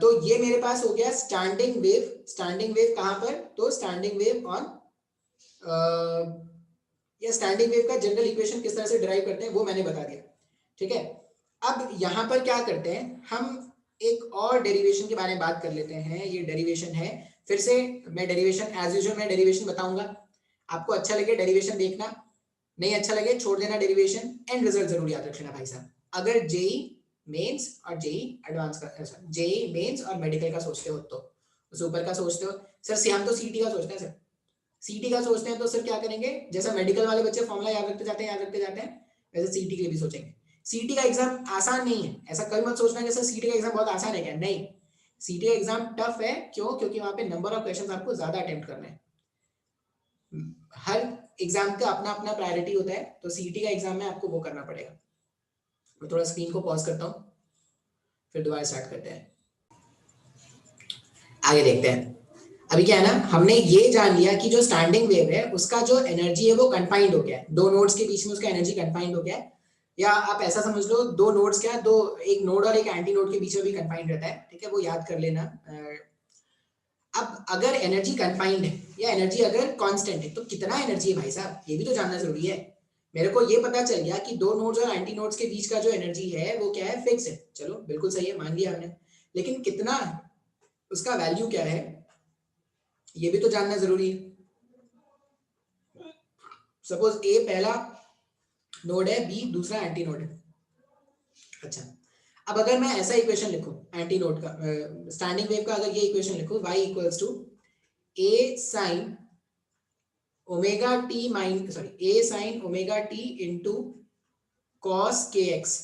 तो ये मेरे पास हो गया स्टैंडिंग वेव, स्टैंडिंग वेव कहां पर, तो स्टैंडिंग वेव ऑन या स्टैंडिंग वेव का जनरल इक्वेशन किस तरह से डिराइव करते हैं वो मैंने बता दिया, ठीक है। अब यहाँ पर क्या करते हैं, हम एक और डेरिवेशन के बारे में बात कर लेते हैं। ये डेरिवेशन है, फिर से मैं डेरिवेशन एज यूजुअल मैं डेरिवेशन बताऊंगा, आपको अच्छा लगे डेरिवेशन देखना, नहीं अच्छा लगे छोड़ देना डेरिवेशन। एंड रिजल्ट जरूर याद रखना भाई साहब। अगर जेई मेंस और जेई एडवांस का, जेई मेंस और मेडिकल का सोचते हो तो उस ऊपर का सोचते हो सर, से हम तो सीटी का सोचते हैं सर, सीटी का सोचते हैं तो सर क्या करेंगे, जैसा मेडिकल वाले बच्चे फॉर्मूला याद रखते जाते हैं वैसे सीटी के लिए भी सोचेंगे। सीटी का एग्जाम आसान नहीं है, ऐसा कभी मत सोचना कि सर सीटी का एग्जाम बहुत आसान है क्या, नहीं, सीटी का एग्जाम टफ है। क्यों? क्योंकि वहां पे नंबर ऑफ क्वेश्चंस आपको ज्यादा अटेम्प्ट करना है। हर एग्जाम का अपना अपना प्रायोरिटी होता है, तो सीटी का एग्जाम में आपको वो करना पड़ेगा। मैं थोड़ा स्क्रीन को पॉज करता हूँ, फिर दोबारा स्टार्ट करते हैं, आगे देखते हैं। अभी क्या है ना, हमने ये जान लिया कि जो स्टैंडिंग वेव है उसका जो एनर्जी है वो कंफाइंड हो गया है, दो नोड्स के बीच में उसका एनर्जी कंफाइंड हो गया है। या आप ऐसा समझ लो, दो नोड्स क्या, दो एक नोड और एक एंटी नोड के बीच में भी कंफाइंड रहता है, ठीक है, वो याद कर लेना। अब अगर एनर्जी कंफाइंड है या एनर्जी अगर कांस्टेंट है तो कितना एनर्जी है भाई साहब, ये भी तो जानना जरूरी है। मेरे को ये पता चल गया कि दो नोड्स और एंटी नोड्स के बीच का जो एनर्जी है वो क्या है, फिक्स है, चलो बिल्कुल सही है, मान लिया हमने। लेकिन कितना है, उसका वैल्यू क्या है, ये भी तो जानना जरूरी है। सपोज ए पहला नोड है, बी दूसरा एंटी नोड है। अच्छा, अब अगर मैं ऐसा इक्वेशन लिखूं एंटी नोड का, स्टैंडिंग वेव का अगर ये इक्वेशन लिखूं, y equals to a sine omega t a sine omega t into cos k x.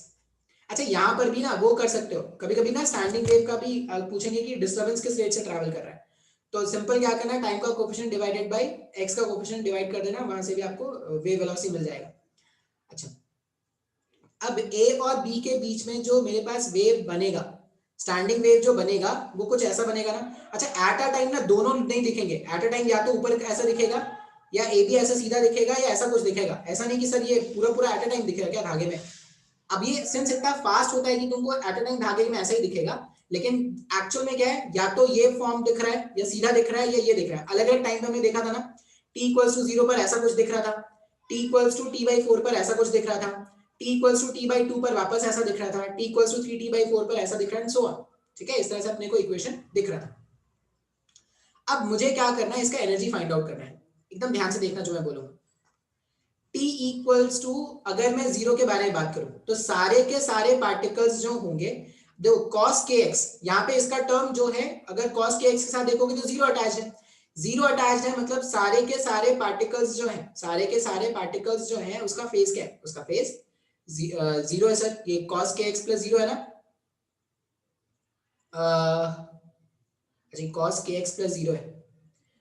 अच्छा, यहां पर भी ना वो कर सकते हो, कभी कभी ना स्टैंडिंग वेव का भी पूछेंगे कि डिस्टर्बेंस किस रेट से ट्रैवल कर रहा है, तो सिंपल क्या करना है, टाइम का कोफिशिएंट डिवाइडेड बाय एक्स का कोफिशिएंट डिवाइड कर देना, वहां से भी आपको वेव वेलोसिटी मिल जाएगा। अच्छा, अब ए और बी के बीच में जो मेरे पास वेव बनेगा, स्टैंडिंग वेव जो बनेगा वो कुछ ऐसा बनेगा ना। अच्छा, एट अ टाइम ना दोनों नहीं दिखेंगे, एट अ टाइम या तो ऊपर ऐसा दिखेगा या ए बी ऐसा सीधा दिखेगा या ऐसा कुछ दिखेगा, ऐसा नहीं कि सर ये पूरा पूरा एट अ टाइम दिखेगा क्या धागे में। अब ये सिंस इतना फास्ट होता है कि तुमको एट अ टाइम धागे में ऐसा ही दिखेगा, लेकिन एक्चुअल में क्या है, या तो ये फॉर्म दिख रहा है या सीधा दिख रहा है या ये दिख रहा है। अलग अलग टाइम पे हमने देखा था ना, t इक्वल्स टू 0 पर ऐसा कुछ दिख रहा था, t इक्वल्स टू t/4 पर ऐसा कुछ दिख रहा था, t इक्वल्स टू t/2 पर वापस ऐसा दिख रहा था, t इक्वल्स टू 3t/4 पर ऐसा दिख रहा है, सो ऑन। ठीक है, इस तरह से अपने को इक्वेशन दिख रहा था। अब मुझे क्या करना है, इसका एनर्जी फाइंड आउट करना है, एकदम ध्यान से देखना जो मैं बोलूंगा। T इक्वल्स टू, अगर मैं जीरो के बारे में बात करूं तो सारे के सारे पार्टिकल्स जो होंगे, देखो cos के x, यहाँ पे इसका टर्म जो है, अगर cos के x के साथ देखोगे तो जीरो अटैच है, जीरो अटैच है मतलब सारे के सारे पार्टिकल्स जो हैं, सारे के सारे पार्टिकल्स जो हैं उसका फेस क्या है, उसका फेस जीरो है सर। ये cos के x प्लस जीरो है ना, अच्छा cos के x प्लस जीरो है,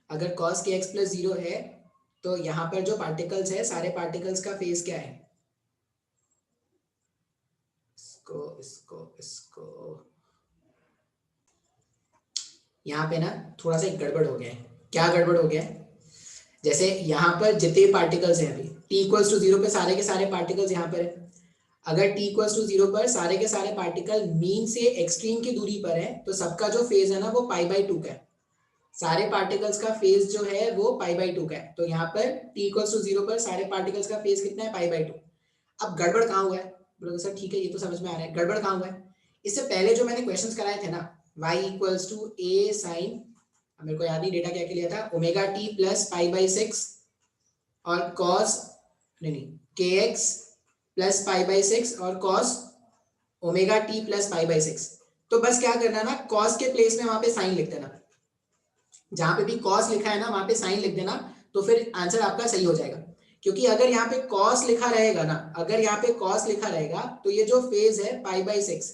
अगर cos के x प्लस जीरो है तो यहाँ पर जो पार्टिकल्स है सारे पार्टिकल्स का फेस क्या है, इसको यहाँ पे ना थोड़ा सा गड़बड़ हो गया है। क्या गड़बड़ हो गया है, जैसे यहाँ पर जितने पार्टिकल्स हैं, अभी t इक्वल्स टू 0 पे सारे के सारे पार्टिकल्स यहाँ पर है, अगर t इक्वल्स टू 0 पर सारे के सारे पार्टिकल मीन से एक्सट्रीम की दूरी पर है तो सबका जो फेज है ना वो π/2 का है, सारे पार्टिकल्स का फेज जो है वो π/2 का है। तो यहाँ पर t इक्वल्स टू 0 पर सारे पार्टिकल्स का फेज कितना है, π/2। अब गड़बड़ कहाँ हुआ है, बोलोगे सर ठीक है ये तो समझ में आ रहा है, गड़बड़ कहाँ हुआ है, इससे पहले जो मैंने क्वेश्चंस कराए थे ना, y equals to a sine, मेरे को याद नहीं डेटा क्या लिया था, ओमेगा टी प्लस π/6 और cos, नहीं kx प्लस π/6 और cos ओमेगा टी प्लस π/6। तो बस क्या करना ना, cos के प्लेस में वहां पे साइन लिख देना, जहां पे भी cos लिखा है ना वहां पे साइन लिख देना, तो फिर आंसर आपका सही हो जाएगा। क्योंकि अगर यहाँ पे cos लिखा रहेगा ना, अगर यहाँ पे cos लिखा रहेगा तो ये जो फेज है π/6,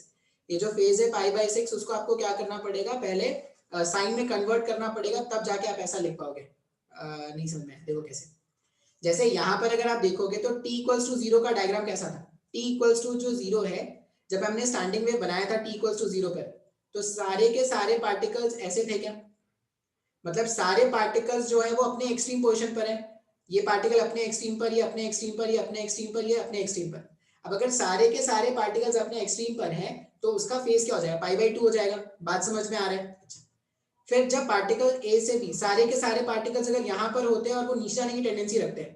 ये जो फेज है π/6 उसको आपको क्या करना पड़ेगा, पहले साइन में कन्वर्ट करना पड़ेगा, तब जाके आप ऐसा लिख पाओगे। नहीं समझ में, देखो कैसे, जैसे यहाँ पर अगर आप देखोगे तो t इक्वल्स टू 0 का डायग्राम कैसा था, t इक्वल्स टू जो 0 है, जब हमने स्टैंडिंग वेव बनाया था t इक्वल्स टू 0 पर, तो सारे के सारे पार्टिकल्स ऐसे थे क्या, मतलब सारे पार्टिकल्स जो है वो अपने एक्सट्रीम पोजीशन पर है, ये पार्टिकल अपने एक्सट्रीम पर, ये अपने एक्सट्रीम पर, ये अपने एक्सट्रीम पर, ये अपने एक्सट्रीम पर। अब अगर सारे के सारे पार्टिकल्स अपने एक्सट्रीम पर हैं तो उसका फेस क्या हो जाएगा, π/2 हो जाएगा। बात समझ में आ रहा है। अच्छा, फिर जब पार्टिकल ए से बी, सारे के सारे पार्टिकल्स अगर यहाँ पर होते हैं और वो नीचे आने की टेंडेंसी रखते हैं,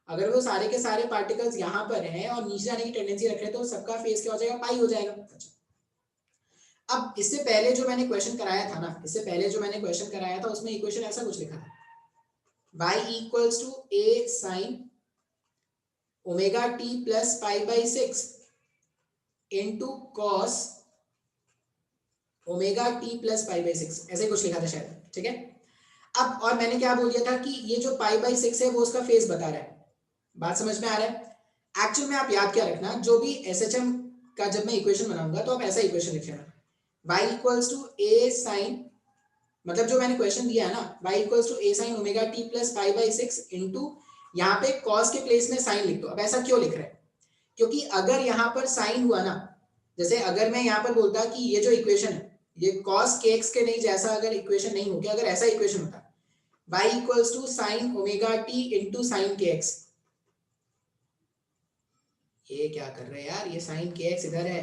अगर वो सारे के सारे पार्टिकल्स यहाँ पर हैं और नीचे जाने की टेंडेंसी रख रहे हैं तो सबका फेस क्या हो जाएगा, पाई हो जाएगा। अब इससे पहले जो मैंने क्वेश्चन कराया था ना, इससे पहले जो मैंने क्वेश्चन कराया था उसमें इक्वेशन ऐसा कुछ लिखा था, y equals to a sine omega t plus pi by 6 into cos omega t plus pi by 6, ऐसे कुछ लिखा था शायद, ठीक है। अब और मैंने क्या बोल दिया था कि ये जो पाई बाई 6 है वो उसका फेस बता रहा है, बात समझ में आ रहा है। एक्चुअल में आप याद क्या रखना, जो भी SHM का जब मैं इक्वेशन बनाऊंगा तो आप ऐसा इक्वेशन लिख लेना, y equals to a sine, मतलब जो मैंने क्वेश्चन दिया है ना, y equals to a sine omega t plus pi by 6 into यहाँ पे cos के प्लेस में साइन लिख दो। अब ऐसा क्यों लिख रहे हैं, क्योंकि अगर यहाँ पर साइन हुआ ना, जैसे अगर मैं यहाँ पर बोलता कि ये जो इक्वेशन है ये cos kx के नहीं जैसा अगर इक्वेशन नहीं हो गया, अगर ऐसा इक्वेशन होता y equals to sine omega t into sine kx, ये क्या कर रहे हैं यार, ये साइन kx इधर है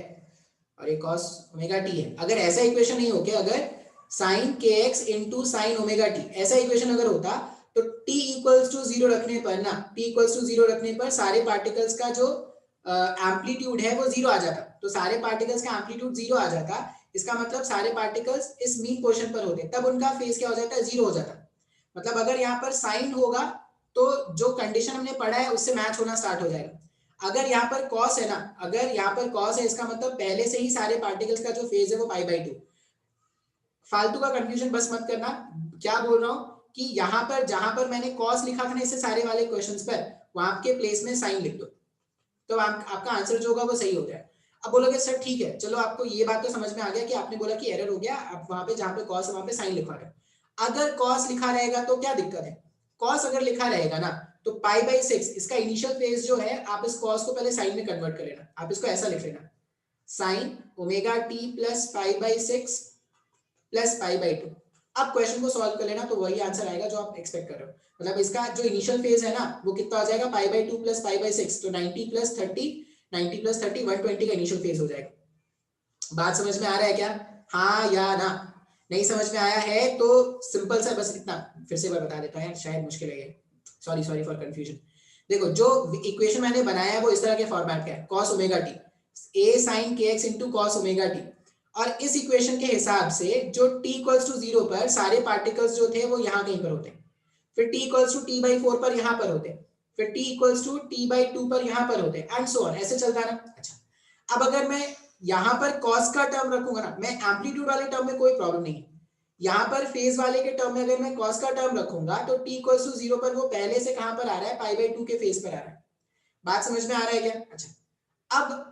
और ये cos ओमेगा t है। अगर ऐसा इक्वेशन नहीं हो गया, अगर sine kx into sine omega t ऐसा इक्वेशन अगर होता तो t इक्वल्स टू 0 रखने पर ना, t इक्वल्स टू 0 रखने पर सारे पार्टिकल्स का जो एम्पलीट्यूड है वो 0 आ जाता, तो सारे पार्टिकल्स का एम्पलीट्यूड 0 आ जाता, इसका मतलब सारे पार्टिकल्स इस मीन पोर्शन पर होते, तब उनका फेस क्या हो जाता है, 0 हो जाता। मतलब अगर यहाँ पर साइन होगा तो जो कंडीशन हमने पढ़ा है उससे मैच होना स्टार्ट हो जाएगा। अगर यहाँ पर कॉस है ना, अगर यहाँ पर कॉस है इसका मतलब पहले से ही सारे पार्टिकल्स का जो फेज है वो पाई बाई 2। फालतू का कंफ्यूजन बस मत करना, क्या बोल रहा हूँ कि यहाँ पर जहां पर मैंने कॉस लिखा था ना इससे सारे वाले क्वेश्चंस पर, वहां के प्लेस में साइन लिख दो, तो आपका आंसर जो होगा वो सही हो गया। अब बोलोगे सर ठीक है, चलो आपको ये बात तो समझ में आ गया कि आपने बोला कि एरर हो गया, आप वहां पे जहां पे कॉस है वहां पे साइन लिखवा रहे हो। अगर कॉस लिखा रहेगा तो क्या दिक्कत है, कॉस अगर लिखा रहेगा ना तो पाई बाई 6 इसका इनिशियल फेज जो है, आप इस कॉस को पहले साइन में कन्वर्ट कर लेना, आप इसको ऐसा लिख लेना, sign omega T plus pi by 6 plus pi by 2। अब क्वेश्चन को सॉल्व कर लेना तो वही आंसर आएगा जो आप एक्सपेक्ट कर रहे हो, मतलब इसका जो इनिशियल फेज है ना वो कितना आ जाएगा, pi by 2 plus pi by 6, तो 90 प्लस 30, 90 प्लस 30 120 का इनिशियल फेज हो जाएगा। बात समझ में आ रहा है क्या, हाँ या ना। नहीं समझ में आया है तो सिंपल सा बस इतना फिर से मैं बता देता हूँ, शायद मुश्किल है, सॉरी फॉर कंफ्यूजन। देखो जो इक्वेशन मैंने बनाया है वो इस तरह के फॉर्मेट का है, cos omega t, a sin kx into cos omega T, और इस इक्वेशन के हिसाब से जो t इक्वल्स टू 0 पर सारे पार्टिकल्स जो थे वो यहाँ कहीं पर होते हैं, फिर t equals to t by 4 पर यहाँ पर होते हैं, फिर t equals to t by 2 पर यहाँ पर होते हैं एंड सो ऑन, ऐसे चलता है ना। अच्छा अब अगर मैं यहाँ पर cos का टर्म रखूंगा ना, मैं एम्पलीट्यूड वाले टर्म में कोई प्रॉब्लम नहीं है, यहाँ पर फेज वाले के टर्म में अगर मैं cos का टर्म रखूंगा तो t इक्वल्स टू 0 पर वो पहले से कहां पर आ रहा है, पाई बाई 2 के फेज पर आ रहा है। बात समझ में आ रहा है क्या। अच्छा अब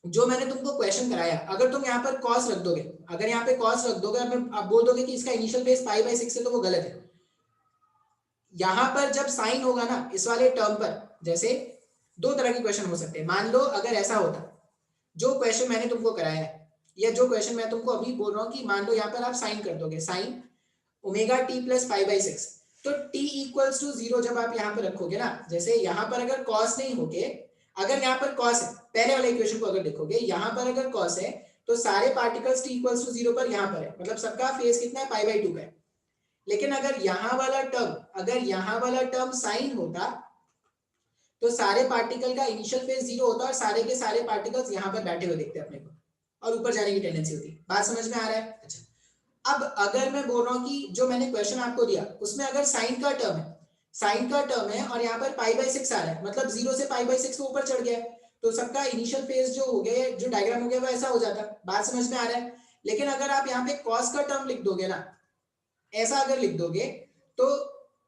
जो मैंने तुमको क्वेश्चन कराया, अगर तुम यहाँ पर कॉस रख दोगे, अगर यहाँ पे कॉस रख दोगे और आप बोल दोगे कि इसका इनिशियल फेज पाई बाई 6 है तो वो गलत है। यहाँ पर जब साइन होगा ना इस वाले टर्म पर, जैसे दो तरह के क्वेश्चन हो सकते हैं, मान लो अगर ऐसा होता, जो क्वेश्चन मैंने तुमको कराया है या जो क्वेश्चन मैं तुमको अभी बोल रहा हूँ कि मान लो यहाँ पर आप साइन कर दोगे, sign omega T plus pi by 6, तो t इक्वल्स टू 0 जब आप यहाँ पर रखोगे ना, जैसे यहाँ पर अगर कॉस नहीं होगे, अगर यहाँ पर कॉस है, पहले वाले इक्वेशन को अगर देखोगे यहाँ पर अगर कॉस है तो सारे पार्टिकल्स t इक्वल्स टू 0 पर यहाँ पर है, मतलब सबका फेज कितना है, पाई बाई 2 का है। लेकिन अगर यहाँ वाला टर्म, अगर यहाँ वाला टर्म साइन होता तो सारे पार्टिकल का इनिशियल फेज 0 होता और सारे के सारे पार्टिकल्स यहाँ पर बैठे हुए दिखते अपने को और ऊपर जाने की टेंडेंसी होती। बात समझ में आ रहा है। अच्छा अब अगर मैं बोल रहा हूँ कि जो मैंने क्वेश्चन आपको दिया उसमें अगर साइन का टर्म है, साइन का टर्म है और यहाँ पर पाई बाई 6 आ रहा है, मतलब 0 से पाई बाई 6 को ऊपर चढ़ गया है, तो सबका इनिशियल फेज जो हो गया, जो डायग्राम हो गया वो ऐसा हो जाता। बात समझ में आ रहा है। लेकिन अगर आप यहाँ पे कॉस का टर्म लिख दोगे ना, ऐसा अगर लिख दोगे तो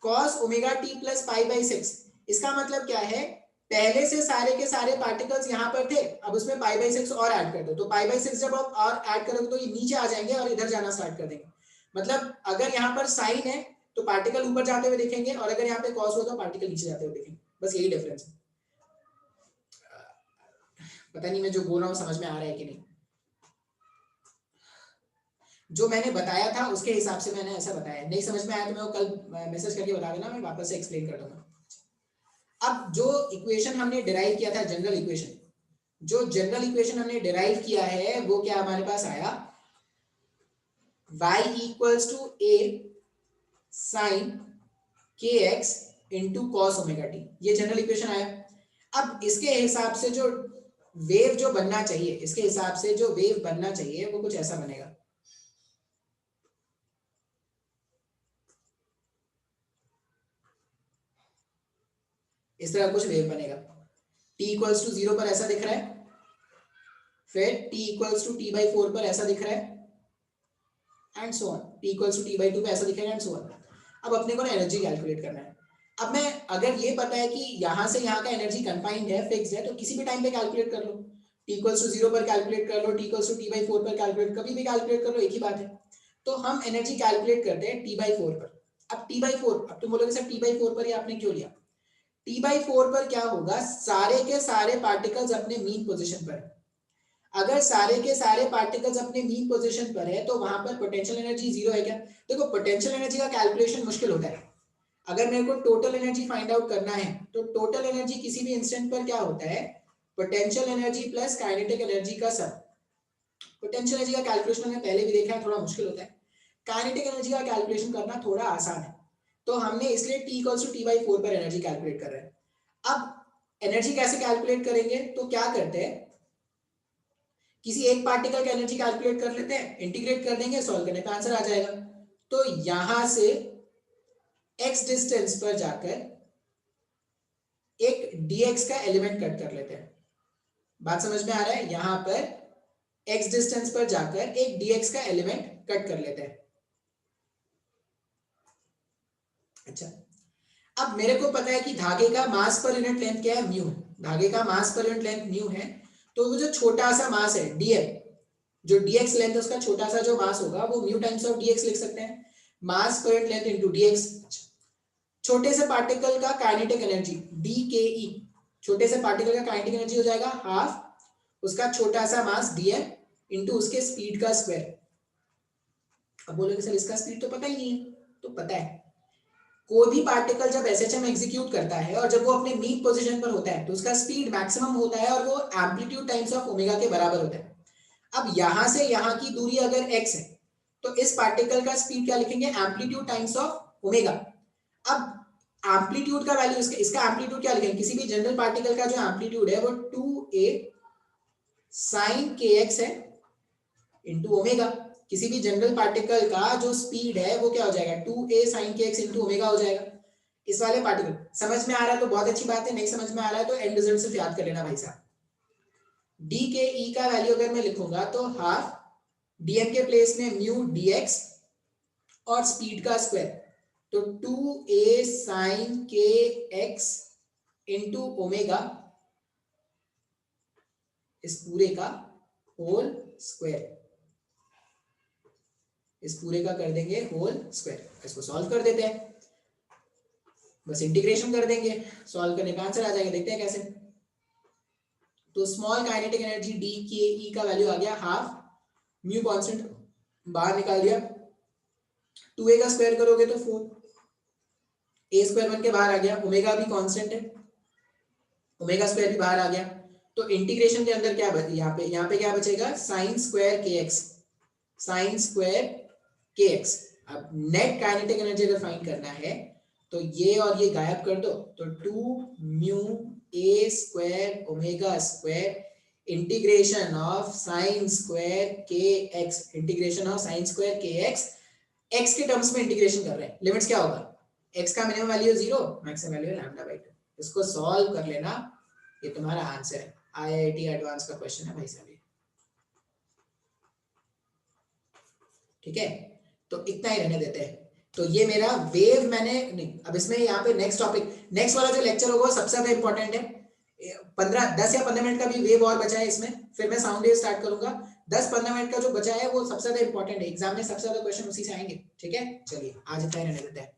cos omega T plus pi by 6, इसका मतलब क्या है, पहले से सारे के सारे पार्टिकल्स यहाँ पर थे, अब उसमें पाई बाई 6 और ऐड कर दो, तो पाई बाई 6 जब आप और ऐड करोगे तो ये नीचे आ जाएंगे और इधर जाना स्टार्ट कर देंगे। मतलब अगर यहाँ पर साइन है तो पार्टिकल ऊपर जाते हुए दिखेंगे और अगर यहाँ पे कॉस हो तो पार्टिकल नीचे जाते हुए दिखेंगे, बस यही डिफरेंस है। पता नहीं मैं जो बोल रहा हूँ समझ में आ रहा है कि नहीं। जो मैंने बताया था उसके हिसाब से मैंने ऐसा बताया, नहीं समझ में आया तो मैं वो कल मैसेज करके बता देना, मैं वापस से एक्सप्लेन कर दूंगा। अब जो इक्वेशन हमने डिराइव किया था, जनरल इक्वेशन, जो जनरल इक्वेशन हमने डिराइव किया है वो क्या हमारे पास आया, y equals to a sin kx into cos omega t, ये जनरल इक्वेशन आया। अब इसके हिसाब से जो वेव जो बनना चाहिए, इसके हिसाब से जो वेव बनना चाहिए वो कुछ ऐसा बनेगा। इस तरह कुछ वेव बनेगा। t इक्वल्स टू 0 पर ऐसा दिख रहा है, फिर t इक्वल्स टू t/4 पर ऐसा दिख रहा है, and so on. t equals to t/2 पे ऐसा दिखेगा, एंड सो ऑन। अब अपने को ना एनर्जी कैलकुलेट करना है। अब मैं, अगर ये पता है कि यहां से यहां का एनर्जी कंफाइंड है, फिक्स्ड है, तो किसी भी टाइम पे कैलकुलेट कर लो। t इक्वल्स टू 0 पर कैलकुलेट कर लो, t इक्वल्स टू t/4 पर कैलकुलेट, कभी भी कैलकुलेट कर लो, एक ही बात है। तो हम एनर्जी कैलकुलेट करते हैं t/4 पर। अब t/4, अब तुम बोलोगे सर t/4 पर ही आपने क्यों लिया? t/4 पर क्या होगा, सारे के सारे पार्टिकल्स अपने मीन पोजीशन पर है। अगर सारे के सारे पार्टिकल्स अपने मीन पोजीशन पर है तो वहां पर पोटेंशियल एनर्जी जीरो है क्या? देखो, पोटेंशियल एनर्जी का कैलकुलेशन मुश्किल होता है। अगर मेरे को टोटल एनर्जी फाइंड आउट करना है तो टोटल एनर्जी किसी भी इंस्टेंट पर क्या होता है, potential energy plus kinetic energy का सम। पोटेंशियल एनर्जी का कैलकुलेशन हमने पहले भी देखा है, थोड़ा मुश्किल होता है। काइनेटिक एनर्जी का कैलकुलेशन करना थोड़ा आसान है, तो हमने इसलिए t इक्वल्स टू t/4 पर एनर्जी कैलकुलेट कर रहे हैं। अब एनर्जी कैसे कैलकुलेट करेंगे, तो क्या करते हैं, किसी एक पार्टिकल की एनर्जी कैलकुलेट कर लेते हैं, इंटीग्रेट कर देंगे, सॉल्व करने पे आंसर आ जाएगा। तो यहां से x डिस्टेंस पर जाकर एक dx का एलिमेंट कट कर लेते हैं। बात समझ में आ रहा है? यहां पर x डिस्टेंस पर जाकर एक dx का एलिमेंट कट कर लेते हैं। अच्छा, अब मेरे को पता है कि धागे का मास पर यूनिट लेंथ क्या है, म्यू। धागे का मास पर यूनिट लेंथ म्यू है, तो वो जो छोटा सा मास है dm, जो dx लेंथ है उसका छोटा सा जो मास होगा वो म्यू टाइम्स ऑफ dx लिख सकते हैं, मास per unit length into dx। छोटे से पार्टिकल का काइनेटिक एनर्जी dke, छोटे से पार्टिकल का काइनेटिक एनर्जी हो जाएगा हाफ उसका छोटा सा मास dm इनटू उसके स्पीड का स्क्वायर। अब बोलोगे सर इसका स्पीड तो पता ही नहीं है, तो पता है। कोई भी पार्टिकल जब एसएचएम एग्जीक्यूट करता है और जब वो अपने मीन पोजीशन पर होता है तो उसका स्पीड मैक्सिमम होता है और वो एम्पलीट्यूड टाइम्स ऑफ ओमेगा के बराबर होता है। अब यहां से यहां की दूरी अगर x है तो इस पार्टिकल का स्पीड क्या लिखेंगे, एम्पलीट्यूड टाइम्स ऑफ ओमेगा। अब एम्पलीट्यूड का वैल्यू, इसका एम्पलीट्यूड क्या लिखेंगे, किसी भी जनरल पार्टिकल का जो एम्पलीट्यूड है वो 2a sin kx है इंटू ओमेगा। किसी भी जनरल पार्टिकल का जो स्पीड है वो क्या हो जाएगा, 2a sin kx into omega हो जाएगा। इस वाले पार्टिकल समझ में आ रहा है तो बहुत अच्छी बात है, नहीं समझ में आ रहा है तो एंड रिजल्ट सिर्फ याद कर लेना भाई साहब। डी के ई का वैल्यू अगर मैं लिखूंगा तो हाफ डीएम के प्लेस में म्यू डीएक्स और स्पीड का स्क्वायर, तो 2a sin kx into omega इस पूरे का होल स्क्वायर, इस पूरे का कर देंगे होल स्क्वायर। इसको सॉल्व कर देते हैं, बस इंटीग्रेशन कर देंगे, सॉल्व करने का आंसर आ जाएगा। देखते हैं कैसे। तो स्मॉल काइनेटिक एनर्जी डी के ई का वैल्यू आ गया हाफ, म्यू कांस्टेंट बाहर निकाल दिया, 2a का स्क्वायर करोगे तो 4, a स्क्वायर बन के बाहर आ गया, ओमेगा भी कांस्टेंट है, ओमेगा स्क्वायर भी बाहर आ गया। तो इंटीग्रेशन के अंदर क्या बचे, यहाँ पे क्या बचेगा, साइन स्क्वायर के एक्स, साइन स्क्वायर के एक्स। अब नेट काइनेटिक एनर्जी अगर फाइंड करना है तो ये और ये गायब कर दो, तो 2 mu a square omega square integration of sine square के x, integration of sine square के एक्स, एक्स के टर्म्स में इंटीग्रेशन कर रहे हैं। लिमिट्स क्या होगा, एक्स का मिनिमम वैल्यू 0, मैक्सिमम वैल्यू λ/2। इसको सॉल्व कर लेना, ये तुम्हारा आंसर है। आईआईटी एडवांस का क्वेश्चन है भाई साहब। ठीक है, तो इतना ही रहने देते हैं। तो ये मेरा वेव मैंने नहीं, अब इसमें यहाँ पे नेक्स्ट टॉपिक, नेक्स्ट वाला जो लेक्चर होगा सबसे ज्यादा इंपॉर्टेंट है। 10 या 15 मिनट का भी वेव और बचा है इसमें, फिर मैं साउंड वेव स्टार्ट करूंगा। 10-15 मिनट का जो बचा है वो सबसे ज्यादा इंपॉर्टेंट है, एग्जाम में सबसे ज्यादा क्वेश्चन उसी से आएंगे। ठीक है, चलिए आज इतना ही रहने देते हैं।